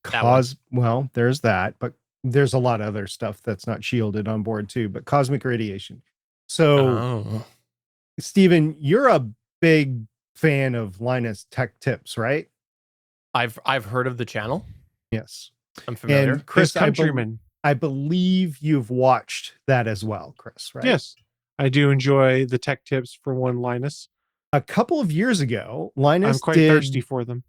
Well, there's that, but there's a lot of other stuff that's not shielded on board too, but cosmic radiation. So, Steven, you're a big fan of Linus Tech Tips, right? I've heard of the channel. Yes. I'm familiar. And Chris, countryman. I believe you've watched that as well, Chris, right? Yes. I do enjoy the tech tips for one Linus. A couple of years ago, Linus I'm quite did thirsty for them.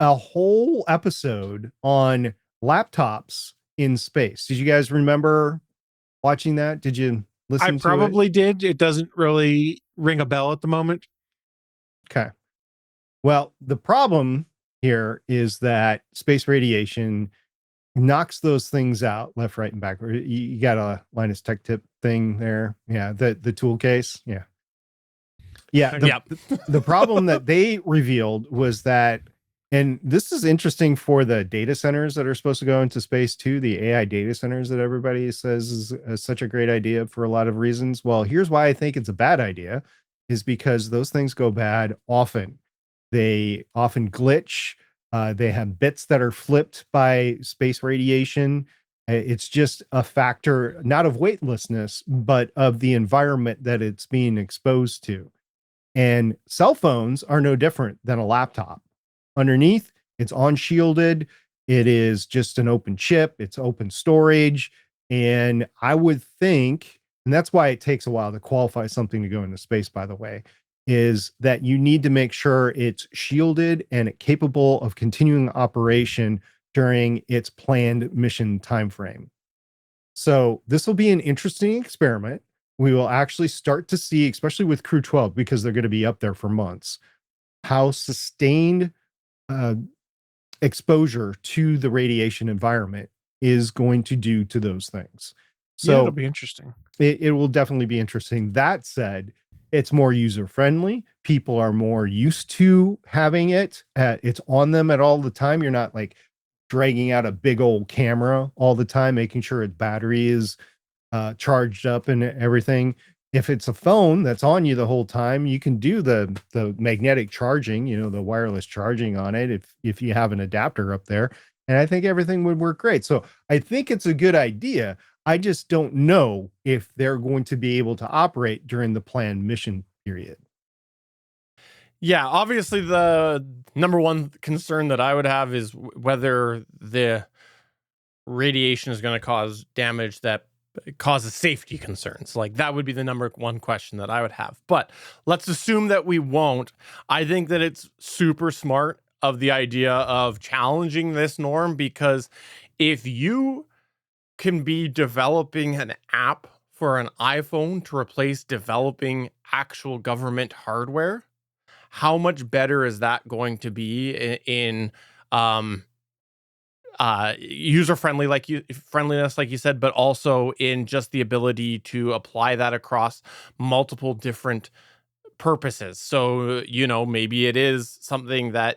a whole episode on laptops in space. Did you guys remember watching that? Did you listen to it? I probably did. It doesn't really ring a bell at the moment. Okay. Well, the problem here is that space radiation knocks those things out left, right, and back. You got a Linus Tech Tip thing there. Yeah. The tool case. Yeah. Yeah. Yep. The problem that they revealed was that, and this is interesting for the data centers that are supposed to go into space too, the AI data centers that everybody says is such a great idea for a lot of reasons. Well, here's why I think it's a bad idea, is because those things go bad often. They often glitch. They have bits that are flipped by space radiation. It's just a factor, not of weightlessness, but of the environment that it's being exposed to. And cell phones are no different than a laptop. Underneath, it's unshielded. It is just an open chip. It's open storage. And I would think, and that's why it takes a while to qualify something to go into space, by the way, is that you need to make sure it's shielded and capable of continuing operation during its planned mission timeframe. So this will be an interesting experiment. We will actually start to see, especially with Crew 12, because they're going to be up there for months, how sustained exposure to the radiation environment is going to do to those things. So it'll be interesting. It will definitely be interesting. That said, it's more user friendly. People are more used to having it. It's on them at all the time. You're not like dragging out a big old camera all the time, making sure its battery is charged up and everything. If it's a phone that's on you the whole time, you can do the magnetic charging, the wireless charging on it if you have an adapter up there. And I think everything would work great. So I think it's a good idea. I just don't know if they're going to be able to operate during the planned mission period. Yeah, obviously the number one concern that I would have is whether the radiation is going to cause damage that causes safety concerns. Like, that would be the number one question that I would have. But let's assume that we won't. I think that it's super smart of the idea of challenging this norm, because if you can be developing an app for an iPhone to replace developing actual government hardware, how much better is that going to be in user friendliness, like you said, but also in just the ability to apply that across multiple different purposes. So, maybe it is something that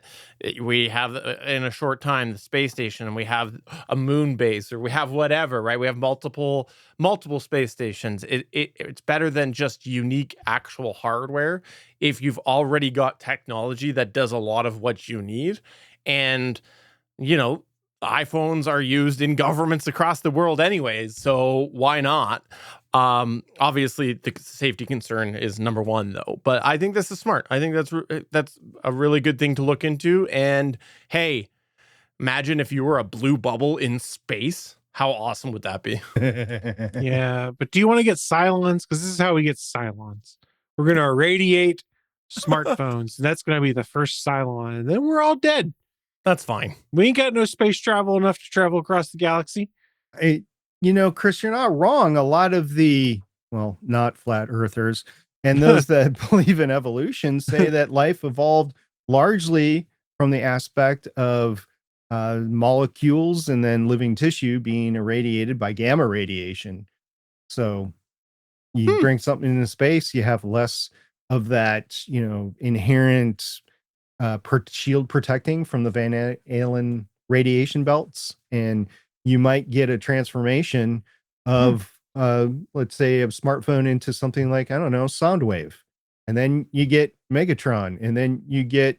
we have in a short time, the space station, and we have a moon base, or we have whatever, right? We have multiple space stations. It's better than just unique actual hardware if you've already got technology that does a lot of what you need. And, iPhones are used in governments across the world anyways, so why not? Obviously the safety concern is number one though, but I think this is smart. I think that's a really good thing to look into. And hey, imagine if you were a blue bubble in space. How awesome would that be? Yeah, but do you want to get Cylons? Because this is how we get Cylons. We're going to irradiate smartphones, and that's going to be the first Cylon, and then we're all dead. That's fine. We ain't got no space travel enough to travel across the galaxy. Chris, you're not wrong. A lot of not flat earthers and those that believe in evolution say that life evolved largely from the aspect of molecules and then living tissue being irradiated by gamma radiation. So you bring something into space, you have less of that, inherent shield protecting from the Van Allen radiation belts, and you might get a transformation of let's say a smartphone into something like, I don't know, Soundwave, and then you get Megatron, and then you get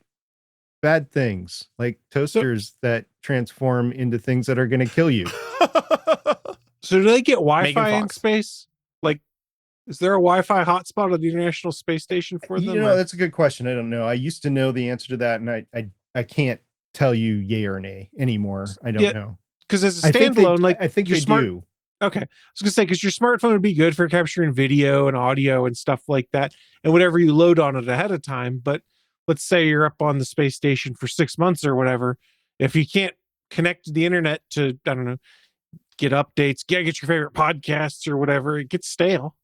bad things like toasters that transform into things that are going to kill you. So do they get Wi-Fi in space? Like, is there a Wi-Fi hotspot on the International Space Station for them? That's a good question. I don't know. I used to know the answer to that, and I can't tell you yay or nay anymore. I don't know. Because as a standalone, I think they do. Okay. I was going to say, because your smartphone would be good for capturing video and audio and stuff like that, and whatever you load on it ahead of time. But let's say you're up on the space station for 6 months or whatever. If you can't connect to the internet to, I don't know, get updates, get your favorite podcasts or whatever, it gets stale.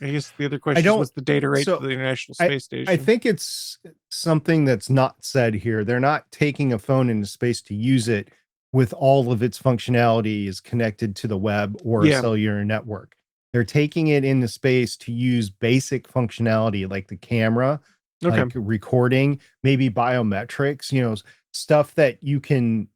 I guess the other question is, what's the data rate for the International Space Station? I think it's something that's not said here. They're not taking a phone into space to use it with all of its functionality is connected to the web or a cellular network. They're taking it into space to use basic functionality like the camera, Okay. like recording, maybe biometrics, stuff that you can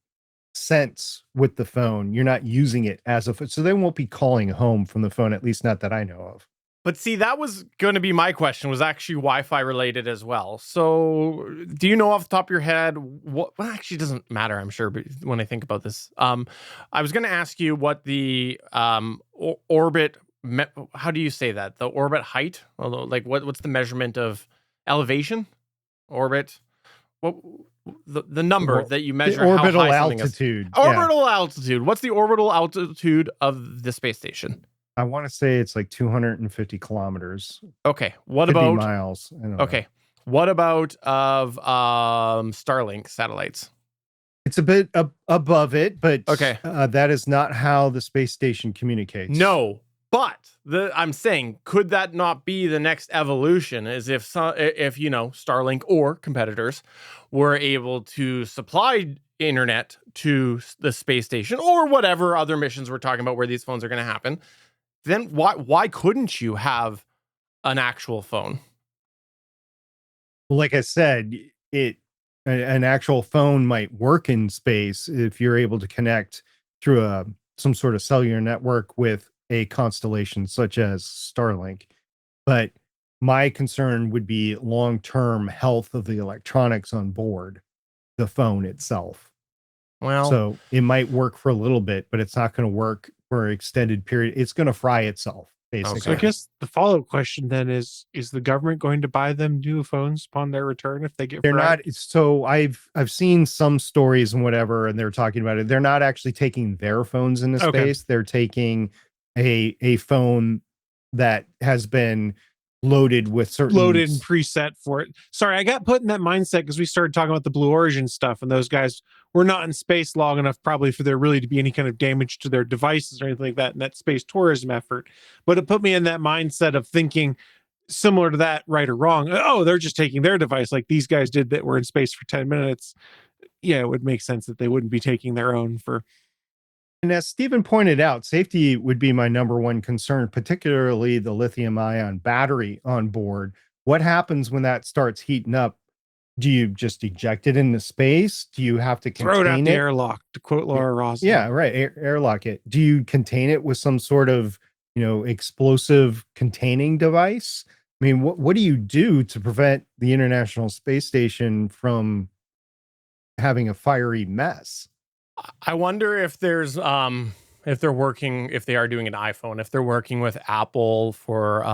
sense with the phone. You're not using it as a phone. So they won't be calling home from the phone, at least not that I know of. But see, that was going to be my question, was actually Wi-Fi related as well. So do you know off the top of your head what, well, actually doesn't matter, I'm sure, but when I think about this, I was going to ask you what the orbit, how do you say that? The orbit height? Although, like what's the measurement of elevation? Orbit? What the number that you measure the orbital how high something is. altitude. Orbital altitude. What's the orbital altitude of the space station? I want to say it's like 250 kilometers. Okay. What Could be about miles? I don't know. Okay. What about of Starlink satellites? It's a bit above it, but Okay. That is not how the space station communicates. No, but I'm saying, could that not be the next evolution? Is if Starlink or competitors were able to supply internet to the space station or whatever other missions we're talking about where these phones are going to happen, then why couldn't you have an actual phone? Well, like I said, an actual phone might work in space if you're able to connect through some sort of cellular network with a constellation such as Starlink. But my concern would be long-term health of the electronics on board the phone itself. Well, so it might work for a little bit, but it's not going to work for an extended period. It's going to fry itself, basically. So I guess the follow-up question then is the government going to buy them new phones upon their return if they get They're fried? not. So I've seen some stories and whatever, and they're talking about it. They're not actually taking their phones into space. Okay. They're taking a phone that has been loaded with certain Loaded and preset for it. Sorry, I got put in that mindset because we started talking about the Blue Origin stuff, and those guys were not in space long enough probably for there really to be any kind of damage to their devices or anything like that in that space tourism effort. But it put me in that mindset of thinking similar to that, right or wrong. Oh, they're just taking their device like these guys did that were in space for 10 minutes. Yeah, it would make sense that they wouldn't be taking their own for. And as Stephen pointed out, safety would be my number one concern, particularly the lithium ion battery on board. What happens when that starts heating up? Do you just eject it into space? Do you have to contain Throw it out it? the airlock, to quote Laura Ross. Yeah, right. Airlock it. Do you contain it with some sort of, explosive containing device? I mean, what do you do to prevent the International Space Station from having a fiery mess? I wonder if there's if they are doing an iPhone, if they're working with Apple for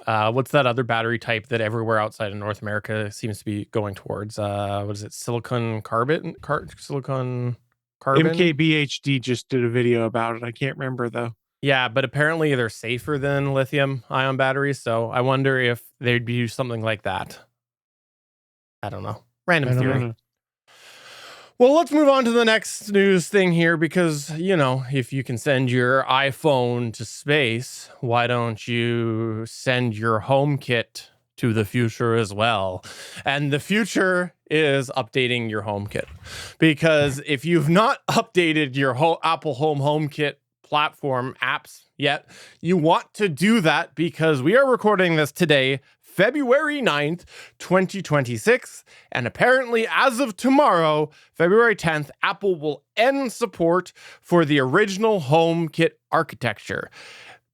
what's that other battery type that everywhere outside of North America seems to be going towards? What is it? Silicon carbon? Silicon carbon? MKBHD just did a video about it. I can't remember though. Yeah, but apparently they're safer than lithium ion batteries. So I wonder if they'd use something like that. I don't know. Random theory. Well, let's move on to the next news thing here because, if you can send your iPhone to space, why don't you send your HomeKit to the future as well? And the future is updating your HomeKit, because if you've not updated your Apple HomeKit platform apps yet, you want to do that because we are recording this today, February 9th, 2026. And apparently, as of tomorrow, February 10th, Apple will end support for the original HomeKit architecture.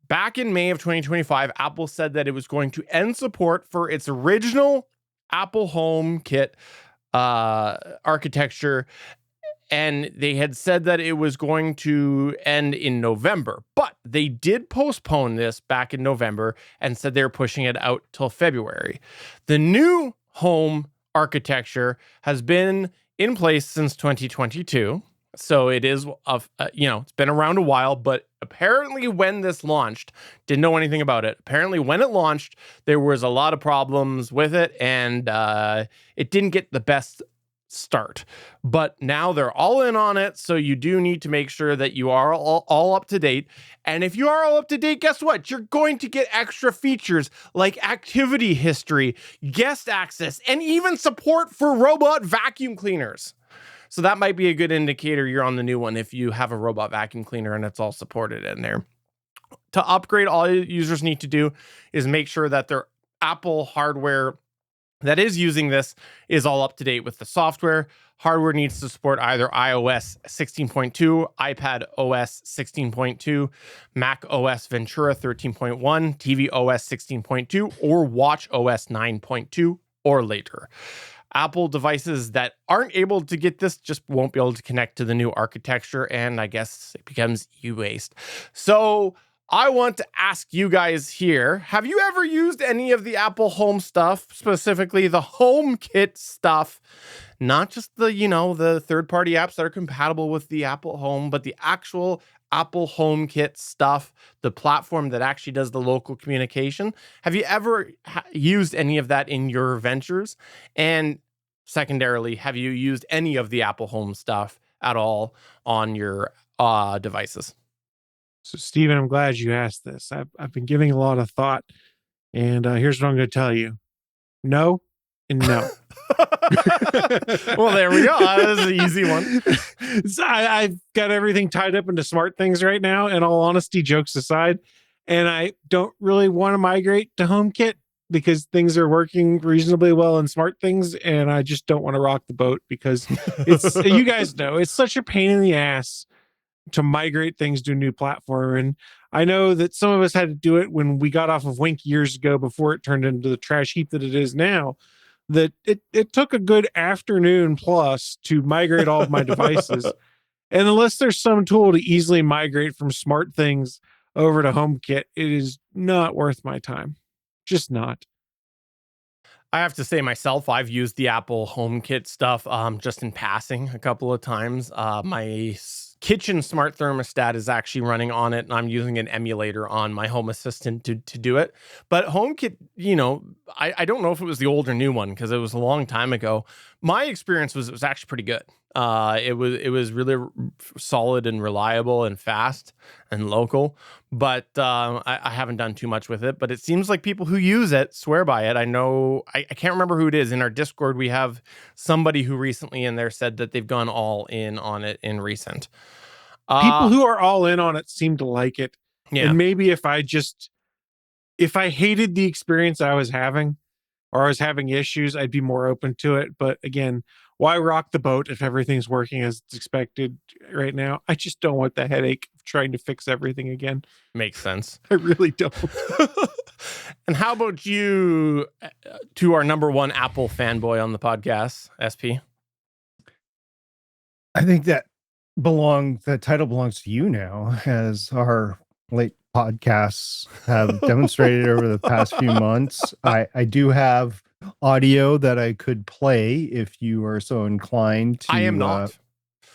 Back in May of 2025, Apple said that it was going to end support for its original Apple HomeKit architecture. And they had said that it was going to end in November, but they did postpone this back in November and said they're pushing it out till February. The new home architecture has been in place since 2022. So it is, it's been around a while, but apparently when this launched, didn't know anything about it. Apparently when it launched, there was a lot of problems with it and it didn't get the best start, but now they're all in on it. So you do need to make sure that you are all up to date. And if you are all up to date, guess what? You're going to get extra features like activity history, guest access, and even support for robot vacuum cleaners. So that might be a good indicator you're on the new one if you have a robot vacuum cleaner and it's all supported in there. To upgrade, all users need to do is make sure that their Apple hardware that is using this is all up to date with the software. Hardware needs to support either iOS 16.2, iPad OS 16.2, Mac OS Ventura 13.1, TV OS 16.2, or Watch OS 9.2 or later. Apple devices that aren't able to get this just won't be able to connect to the new architecture, and I guess it becomes e-waste. So I want to ask you guys here, have you ever used any of the Apple Home stuff, specifically the HomeKit stuff? Not just the, the third-party apps that are compatible with the Apple Home, but the actual Apple HomeKit stuff, the platform that actually does the local communication. Have you ever used any of that in your ventures? And secondarily, have you used any of the Apple Home stuff at all on your devices? So, Steven, I'm glad you asked this. I've been giving a lot of thought, and here's what I'm going to tell you. No and no. Well, there we go. That was an easy one. So I've got everything tied up into smart things right now, in all honesty, jokes aside. And I don't really want to migrate to HomeKit because things are working reasonably well in smart things, and I just don't want to rock the boat because it's, you guys know, it's such a pain in the ass to migrate things to a new platform. And I know that some of us had to do it when we got off of Wink years ago before it turned into the trash heap that it is now, that it took a good afternoon plus to migrate all of my devices. And unless there's some tool to easily migrate from smart things over to HomeKit, it is not worth my time. Just not. I have to say myself, I've used the Apple HomeKit stuff just in passing a couple of times. My kitchen smart thermostat is actually running on it, and I'm using an emulator on my Home Assistant to do it. But HomeKit, I don't know if it was the old or new one because it was a long time ago. My experience was it was actually pretty good. It was really solid and reliable and fast and local. But I haven't done too much with it. But it seems like people who use it swear by it. I know I can't remember who it is. In our Discord, we have somebody who recently in there said that they've gone all in on it in recent. People who are all in on it seem to like it. Yeah. And maybe if I hated the experience I was having, or I was having issues, I'd be more open to it. But again, why rock the boat if everything's working as it's expected right now? I just don't want the headache of trying to fix everything again. Makes sense. I really don't. And how about you, to our number one Apple fanboy on the podcast, SP? I think that the title belongs to you now, as our late podcasts have demonstrated over the past few months. I do have audio that I could play if you are so inclined to. I am not.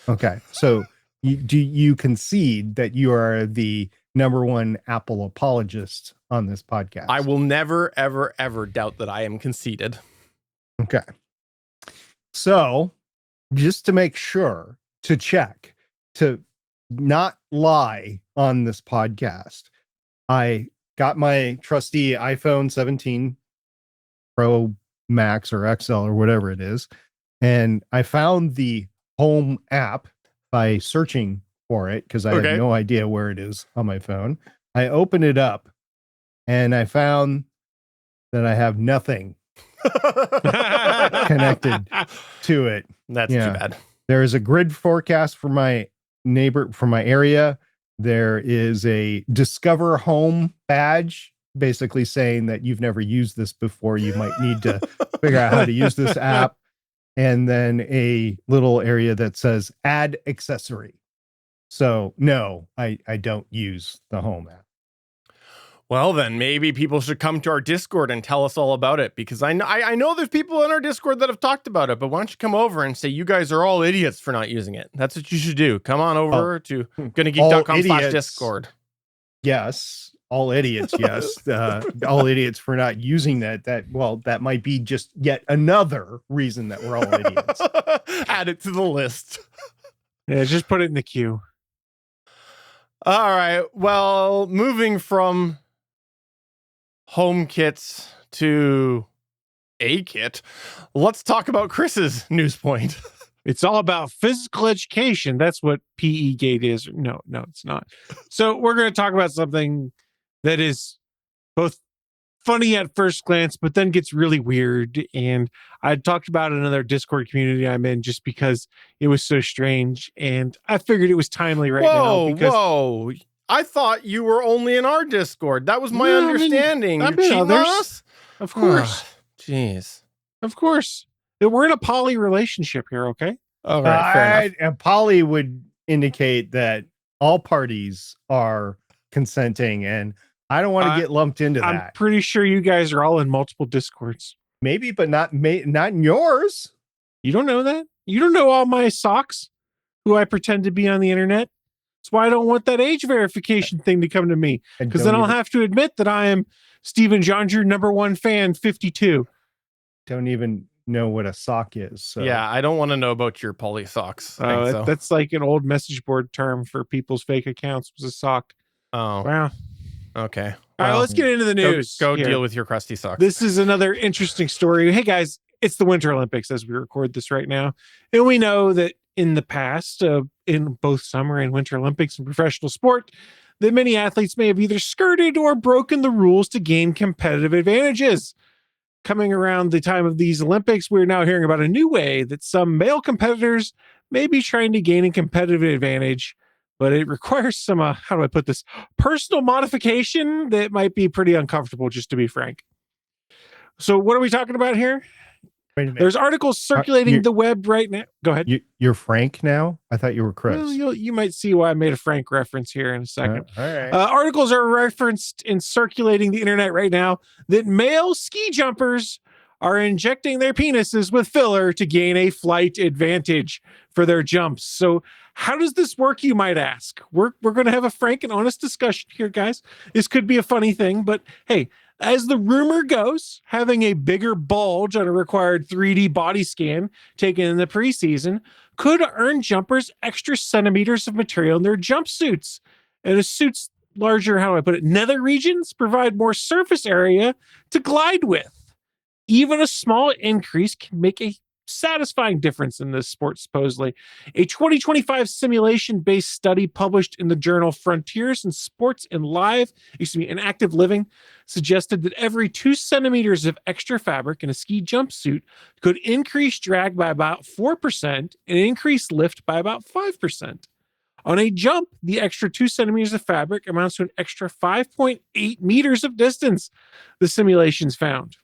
Okay, so you concede that you are the number one Apple apologist on this podcast? I will never, ever, ever doubt that I am conceited. Okay. So, just to make sure, to check, to not lie on this podcast, I got my trusty iPhone 17 Pro Max or XL or whatever it is, and I found the Home app by searching for it because I have no idea where it is on my phone. I opened it up and I found that I have nothing connected to it. That's too bad. There is a grid forecast for my area. There is a Discover Home badge, basically saying that you've never used this before. You might need to figure out how to use this app. And then a little area that says add accessory. So no, I don't use the Home app. Well, then maybe people should come to our Discord and tell us all about it, because I know there's people in our Discord that have talked about it, but why don't you come over and say you guys are all idiots for not using it? That's what you should do. Come on over to GonnaGeek.com/Discord. Yes. All idiots. Yes. All idiots for not using that. That might be just yet another reason that we're all idiots. Add it to the list. Yeah, just put it in the queue. All right. Well, moving from HomeKits to a kit, let's talk about Chris's news point. It's all about physical education. That's what PE Gate is. No, it's not. So we're going to talk about something that is both funny at first glance, but then gets really weird. And I talked about it in another Discord community I'm in just because it was so strange. And I figured it was timely now. Whoa. I thought you were only in our Discord. That was my understanding. You're cheating on us? Of course. Jeez. Of course. We're in a poly relationship here, okay? All right, fair enough. And poly would indicate that all parties are consenting, and I don't want to get lumped into that. I'm pretty sure you guys are all in multiple Discords. Maybe, but not in yours. You don't know that? You don't know all my socks who I pretend to be on the internet? That's why I don't want that age verification thing to come to me, because then I'll have to admit that I am Steven Jonger #1 fan 52. Don't even know what a sock is. So. Yeah, I don't want to know about your poly socks. That's like an old message board term for people's fake accounts, was a sock. Oh. Wow. Okay. All right, let's get into the news. Go deal with your crusty socks. This is another interesting story. Hey, guys, it's the Winter Olympics as we record this right now. And we know that in the past, in both Summer and Winter Olympics in professional sport, that many athletes may have either skirted or broken the rules to gain competitive advantages. Coming around the time of these Olympics, we're now hearing about a new way that some male competitors may be trying to gain a competitive advantage, but it requires some, how do I put this, personal modification that might be pretty uncomfortable, just to be frank. So what are we talking about here? Wait a minute. There's articles circulating the web right now. Go ahead. You're Frank now? I thought you were Chris. Well, you might see why I made a Frank reference here in a second. All right. Articles are referenced in circulating the internet right now that male ski jumpers are injecting their penises with filler to gain a flight advantage for their jumps. So how does this work, you might ask? We're going to have a frank and honest discussion here, guys. This could be a funny thing, but hey, as the rumor goes, having a bigger bulge on a required 3D body scan taken in the preseason could earn jumpers extra centimeters of material in their jumpsuits. And a suit's larger, how do I put it, nether regions provide more surface area to glide with. Even a small increase can make a satisfying difference in this sport, supposedly. A 2025 simulation-based study published in the journal Frontiers in Sports and Active Living suggested that every 2 centimeters of extra fabric in a ski jumpsuit could increase drag by about 4% and increase lift by about 5%. On a jump, the extra 2 centimeters of fabric amounts to an extra 5.8 meters of distance, the simulations found.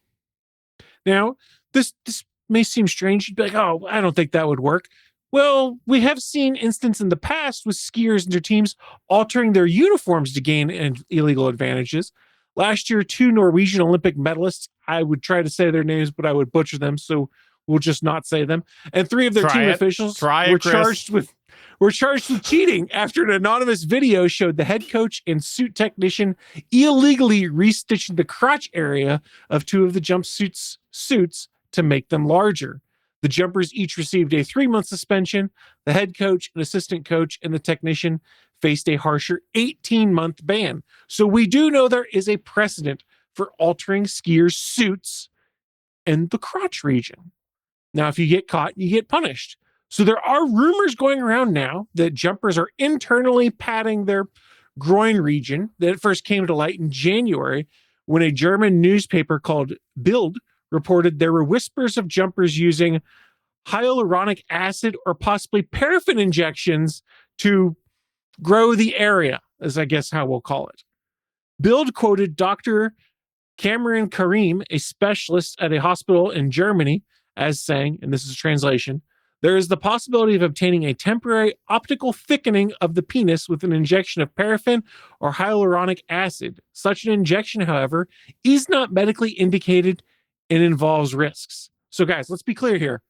Now, this may seem strange. You'd be like, oh, I don't think that would work. Well, we have seen instances in the past with skiers and their teams altering their uniforms to gain illegal advantages. Last year, 2 Norwegian Olympic medalists, I would try to say their names, but I would butcher them, so we'll just not say them. And 3 of their team officials were charged with cheating after an anonymous video showed the head coach and suit technician illegally restitching the crotch area of 2 of the jumpsuits suits to make them larger. The jumpers each received a 3-month suspension. The head coach, an assistant coach, and the technician faced a harsher 18-month ban. So we do know there is a precedent for altering skiers' suits in the crotch region. Now, if you get caught, you get punished. So there are rumors going around now that jumpers are internally padding their groin region. That first came to light in January when a German newspaper called Bild reported there were whispers of jumpers using hyaluronic acid or possibly paraffin injections to grow the area, is I guess how we'll call it. Bild quoted Dr. Cameron Karim, a specialist at a hospital in Germany, as saying, and this is a translation, there is the possibility of obtaining a temporary optical thickening of the penis with an injection of paraffin or hyaluronic acid. Such an injection, however, is not medically indicated and involves risks. So guys, let's be clear here.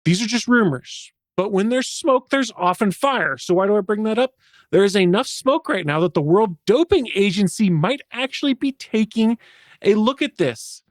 These are just rumors, but when there's smoke, there's often fire. So why do I bring that up? There is enough smoke right now that the World Doping Agency might actually be taking a look at this.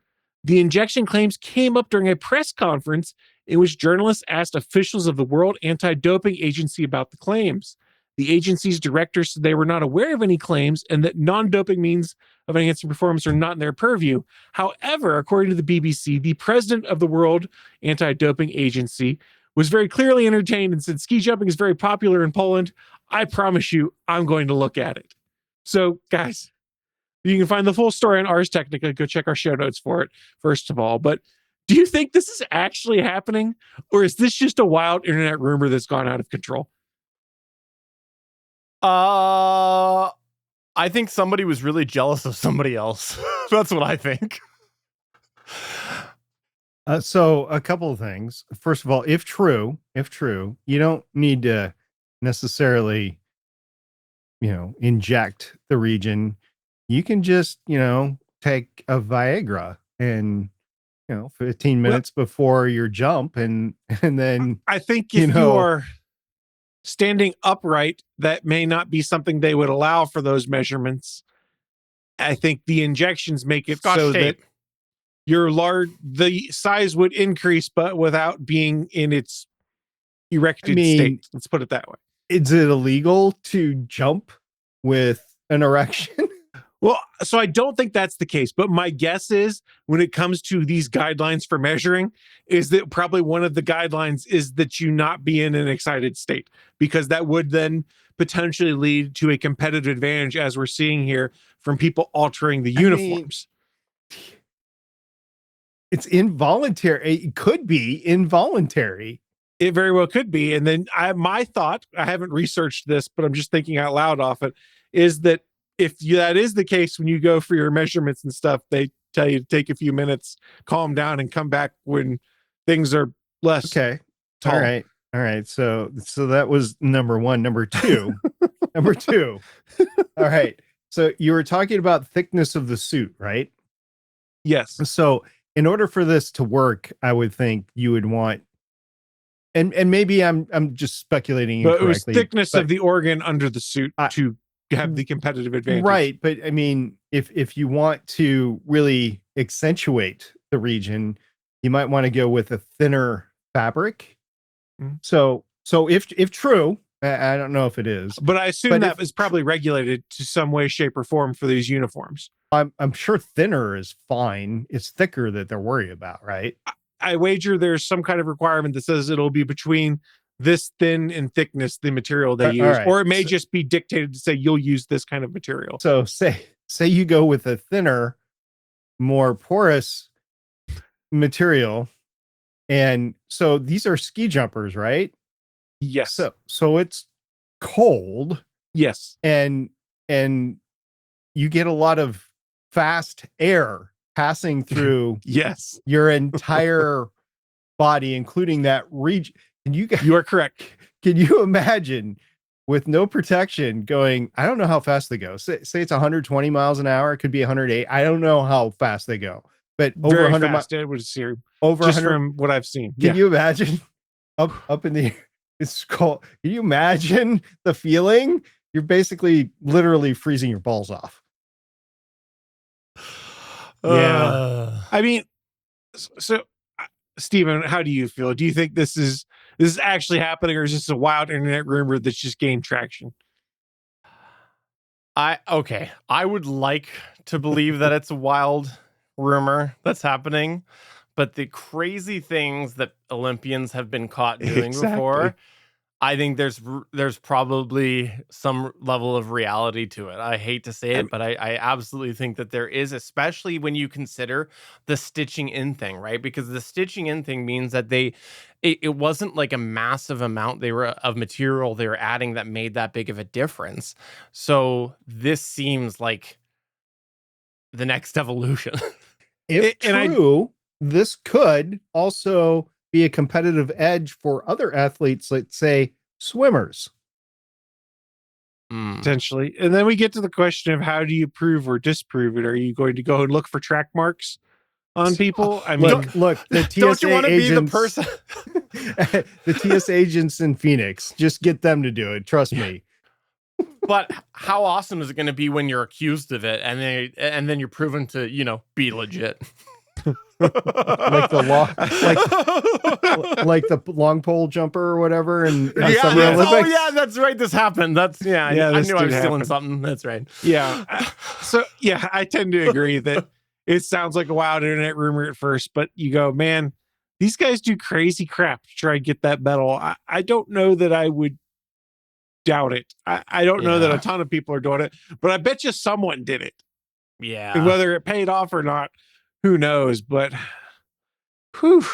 The injection claims came up during a press conference in which journalists asked officials of the World Anti-Doping Agency about the claims. The agency's director said they were not aware of any claims and that non-doping means of enhancing performance are not in their purview. However, according to the BBC, the president of the World Anti-Doping Agency was very clearly entertained and said ski jumping is very popular in Poland. I promise you, I'm going to look at it. So, guys, you can find the full story on Ars Technica. Go check our show notes for it, first of all. But do you think this is actually happening? Or is this just a wild internet rumor that's gone out of control? I think somebody was really jealous of somebody else. That's what I think. So a couple of things. First of all, if true, you don't need to necessarily, inject the region. You can just, take a Viagra and, 15 minutes before your jump and then I think if you are standing upright, that may not be something they would allow for those measurements. I think the injections make it Scotch so tape. that the size would increase, but without being in its erected state. Let's put it that way. Is it illegal to jump with an erection? Well, so I don't think that's the case, but my guess is when it comes to these guidelines for measuring is that probably one of the guidelines is that you not be in an excited state, because that would then potentially lead to a competitive advantage, as we're seeing here from people altering the uniforms. It's involuntary. It could be involuntary. It very well could be. And then my thought, I haven't researched this, but I'm just thinking out loud off it, is that if that is the case, when you go for your measurements and stuff, they tell you to take a few minutes, calm down, and come back when things are less. Okay. tall. All right. So that was number one. Number two. All right. So you were talking about thickness of the suit, right? Yes. So in order for this to work, I would think you would want, and maybe I'm just speculating But it was incorrectly, thickness of the organ under the suit to have the competitive advantage. right? But I mean, if you want to really accentuate the region, you might want to go with a thinner fabric. Mhm. So if true, I don't know if it is, But I assume But that if- is probably regulated to some way, shape, or form for these uniforms. I'm sure thinner is fine. It's thicker that they're worried about, right? I wager there's some kind of requirement that says it'll be between this thin and thickness, the material they All use, right. or it may So- just be dictated to say you'll use this kind of material. So say you go with a thinner, more porous material, and so these are ski jumpers, right? Yes. So it's cold, Yes. and you get a lot of fast air passing through Yes. your entire body, including that region. And You are correct. can you imagine with no protection going, I don't know how fast they go. Say it's 120 miles an hour. It could be 108. I don't know how fast they go, but over Very 100 fast. I would assume, over just 100. from what I've seen. Can you imagine up in the it's cold? Can you imagine the feeling? You're basically literally freezing your balls off. Yeah. I mean, so Stephen, how do you feel? Do you think this is actually happening, or is this a wild internet rumor that's just gained traction? I would like to believe that it's a wild rumor that's happening, but the crazy things that Olympians have been caught doing before, I think there's probably some level of reality to it. I hate to say it, but I absolutely think that there is, especially when you consider the stitching in thing, right? Because the stitching in thing means that it wasn't like a massive amount of material they were adding that made that big of a difference. So this seems like the next evolution. If true, this could also be a competitive edge for other athletes, let's say swimmers. Potentially. And then we get to the question of how do you prove or disprove it? Are you going to go and look for track marks on people? I mean, Look, the TSA Don't you want to be the agents, person? the TSA agents in Phoenix, just get them to do it. Trust me. But how awesome is it going to be when you're accused of it and then you're proven to, be legit? Like the like the long pole jumper or whatever, and the Summer Oh Olympics. yeah, that's right. This happened. I this knew I was did stealing happen. something. That's right. yeah. So I tend to agree that it sounds like a wild internet rumor at first, but you go, man, these guys do crazy crap to try and get that metal. I don't know that I would doubt it. I don't know that a ton of people are doing it, but I bet you someone did it. Yeah. And whether it paid off or not, who knows? But whew,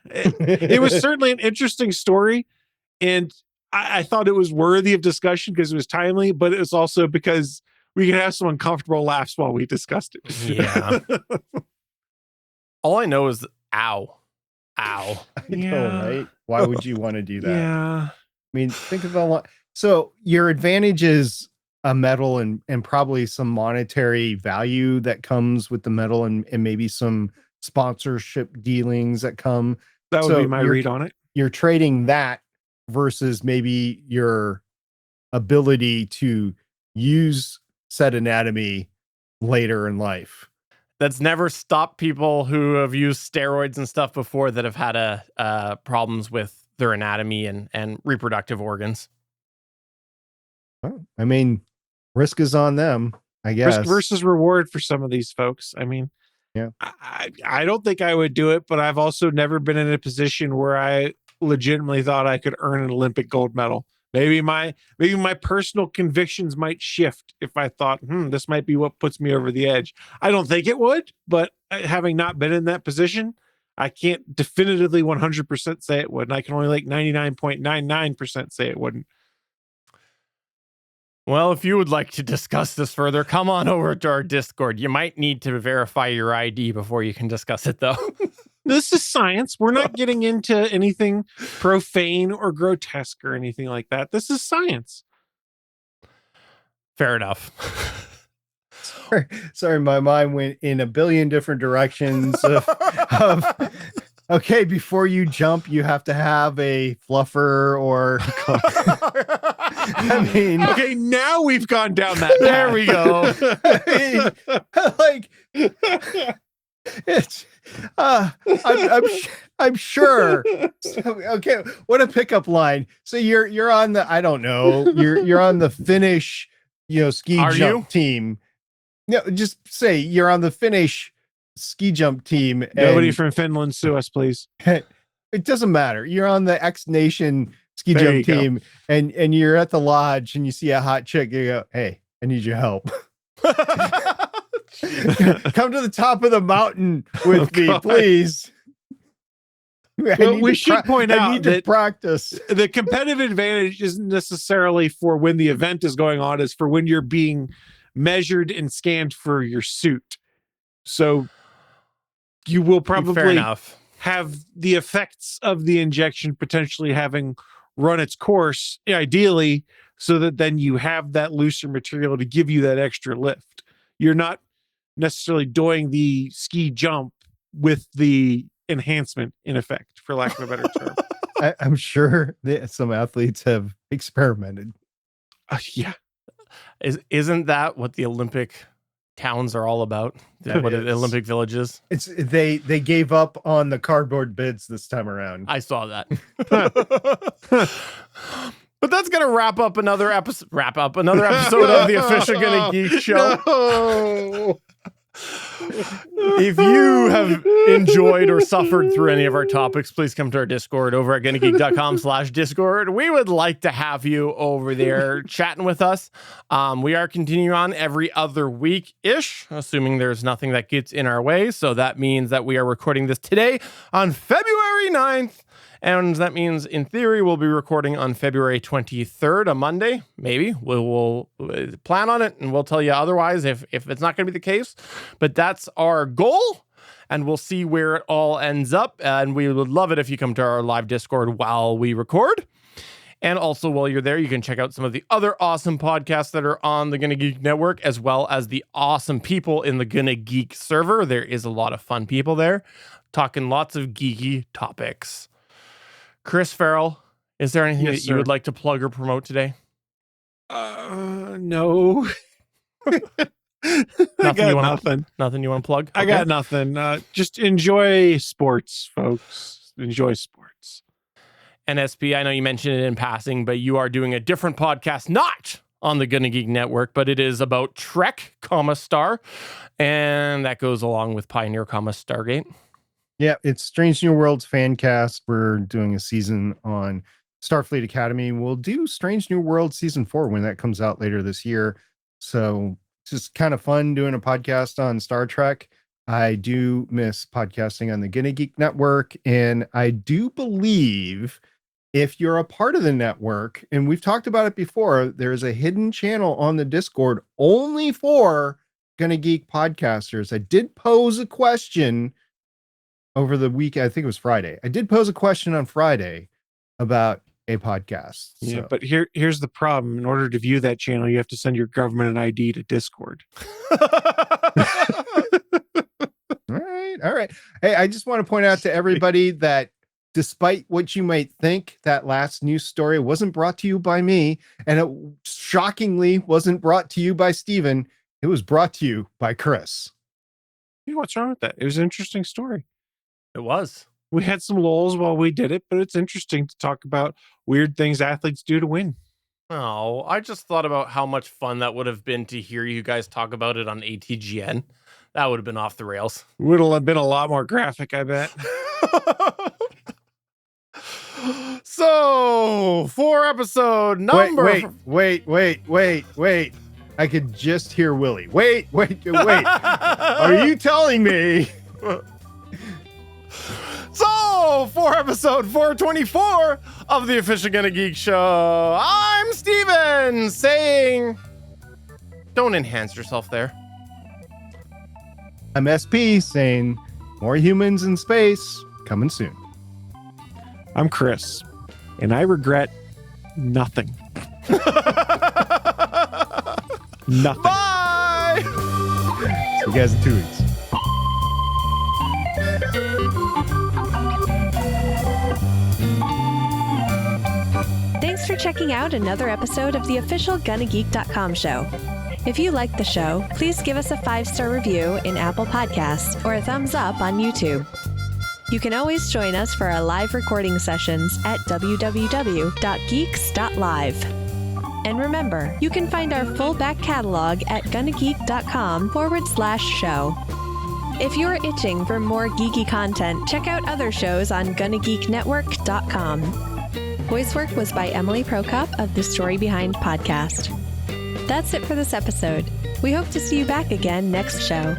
it was certainly an interesting story. And I thought it was worthy of discussion because it was timely, but it was also because we could have some uncomfortable laughs while we discussed it. Yeah. All I know is, ow. I know, right? Why would you want to do that? Yeah. I mean, think of a lot. So your advantage is a medal and probably some monetary value that comes with the medal and maybe some sponsorship dealings that come. That would be my read on it. You're trading that versus maybe your ability to use said anatomy later in life. That's never stopped people who have used steroids and stuff before that have had problems with their anatomy and reproductive organs. Well, I mean, risk is on them, I guess. Risk versus reward for some of these folks. I mean, yeah, I don't think I would do it, but I've also never been in a position where I legitimately thought I could earn an Olympic gold medal. Maybe my personal convictions might shift if I thought, this might be what puts me over the edge. I don't think it would, but having not been in that position, I can't definitively 100% say it would. And I can only 99.99% say it wouldn't. Well, if you would like to discuss this further, come on over to our Discord. You might need to verify your ID before you can discuss it, though. This is science. We're not getting into anything profane or grotesque or anything like that. This is science. Fair enough. Sorry, my mind went in a billion different directions of okay, before you jump, you have to have a fluffer or I mean, okay, now we've gone down that path. There we go. It's I'm sure. Okay, what a pickup line. So you're on the, I don't know, you're on the Finnish, ski jump team. No, just say you're on the Finnish ski jump team. Nobody from Finland sue us, please. It doesn't matter. You're on the X Nation ski jump team, and you're at the lodge, and you see a hot chick. You go, "Hey, I need your help. Come to the top of the mountain with me, please." Well, we should point out that practice. The competitive advantage isn't necessarily for when the event is going on; it's for when you're being measured and scanned for your suit. So you will probably have the effects of the injection potentially having run its course, ideally, so that then you have that looser material to give you that extra lift. You're not necessarily doing the ski jump with the enhancement in effect, for lack of a better term. I'm sure that some athletes have experimented. Yeah. Isn't that what the Olympic towns are all about? What the Olympic villages? They gave up on the cardboard bids this time around. I saw that. But that's gonna wrap up another episode of the official GonnaGeek show. No. If you have enjoyed or suffered through any of our topics, please come to our Discord over at GonnaGeek.com/Discord. We would like to have you over there chatting with us. We are continuing on every other week-ish, assuming there's nothing that gets in our way. So that means that we are recording this today on February 9th. And that means, in theory, we'll be recording on February 23rd, a Monday. Maybe. We'll plan on it, and we'll tell you otherwise if it's not going to be the case. But that's our goal, and we'll see where it all ends up. And we would love it if you come to our live Discord while we record. And also, while you're there, you can check out some of the other awesome podcasts that are on the GonnaGeek network, as well as the awesome people in the GonnaGeek server. There is a lot of fun people there, talking lots of geeky topics. Chris Farrell, is there anything that you would like to plug or promote today? No. Nothing you want to plug? I got nothing. Just enjoy sports, folks. Enjoy sports. NSP, I know you mentioned it in passing, but you are doing a different podcast, not on the GonnaGeek network, but it is about Trek, Star, and that goes along with Pioneer, Stargate. Yeah, it's Strange New Worlds fan cast. We're doing a season on Starfleet Academy. We'll do Strange New Worlds season 4 when that comes out later this year. So it's just kind of fun doing a podcast on Star Trek. I do miss podcasting on the GonnaGeek network, and I do believe if you're a part of the network, and we've talked about it before, there's a hidden channel on the Discord only for GonnaGeek podcasters. I did pose a question over the week. I think it was Friday. I did pose a question on Friday about a podcast. Yeah, So. but here's the problem. In order to view that channel, you have to send your government an ID to Discord. All right. Hey, I just want to point out to everybody that despite what you might think, that last news story wasn't brought to you by me, and it shockingly wasn't brought to you by Steven. It was brought to you by Chris. You know, what's wrong with that? It was an interesting story. It was. We had some lulls while we did it, but it's interesting to talk about weird things athletes do to win. Oh, I just thought about how much fun that would have been to hear you guys talk about it on ATGN. That would have been off the rails. Would have been a lot more graphic, I bet. So, for episode number... Wait. I could just hear Willie. Wait. Are you telling me? So, for episode 424 of the official GonnaGeek show, I'm Steven saying, don't enhance yourself there. I'm SP saying, more humans in space coming soon. I'm Chris, and I regret nothing. Nothing. Bye! See you guys in 2 weeks. Thanks for checking out another episode of the official GonnaGeek.com show. If you like the show, please give us a 5-star review in Apple Podcasts or a thumbs up on YouTube. You can always join us for our live recording sessions at www.geeks.live. And remember, you can find our full back catalog at GonnaGeek.com/show. If you're itching for more geeky content, check out other shows on GonnaGeekNetwork.com. Voice work was by Emily Prokop of the Story Behind podcast. That's it for this episode. We hope to see you back again next show.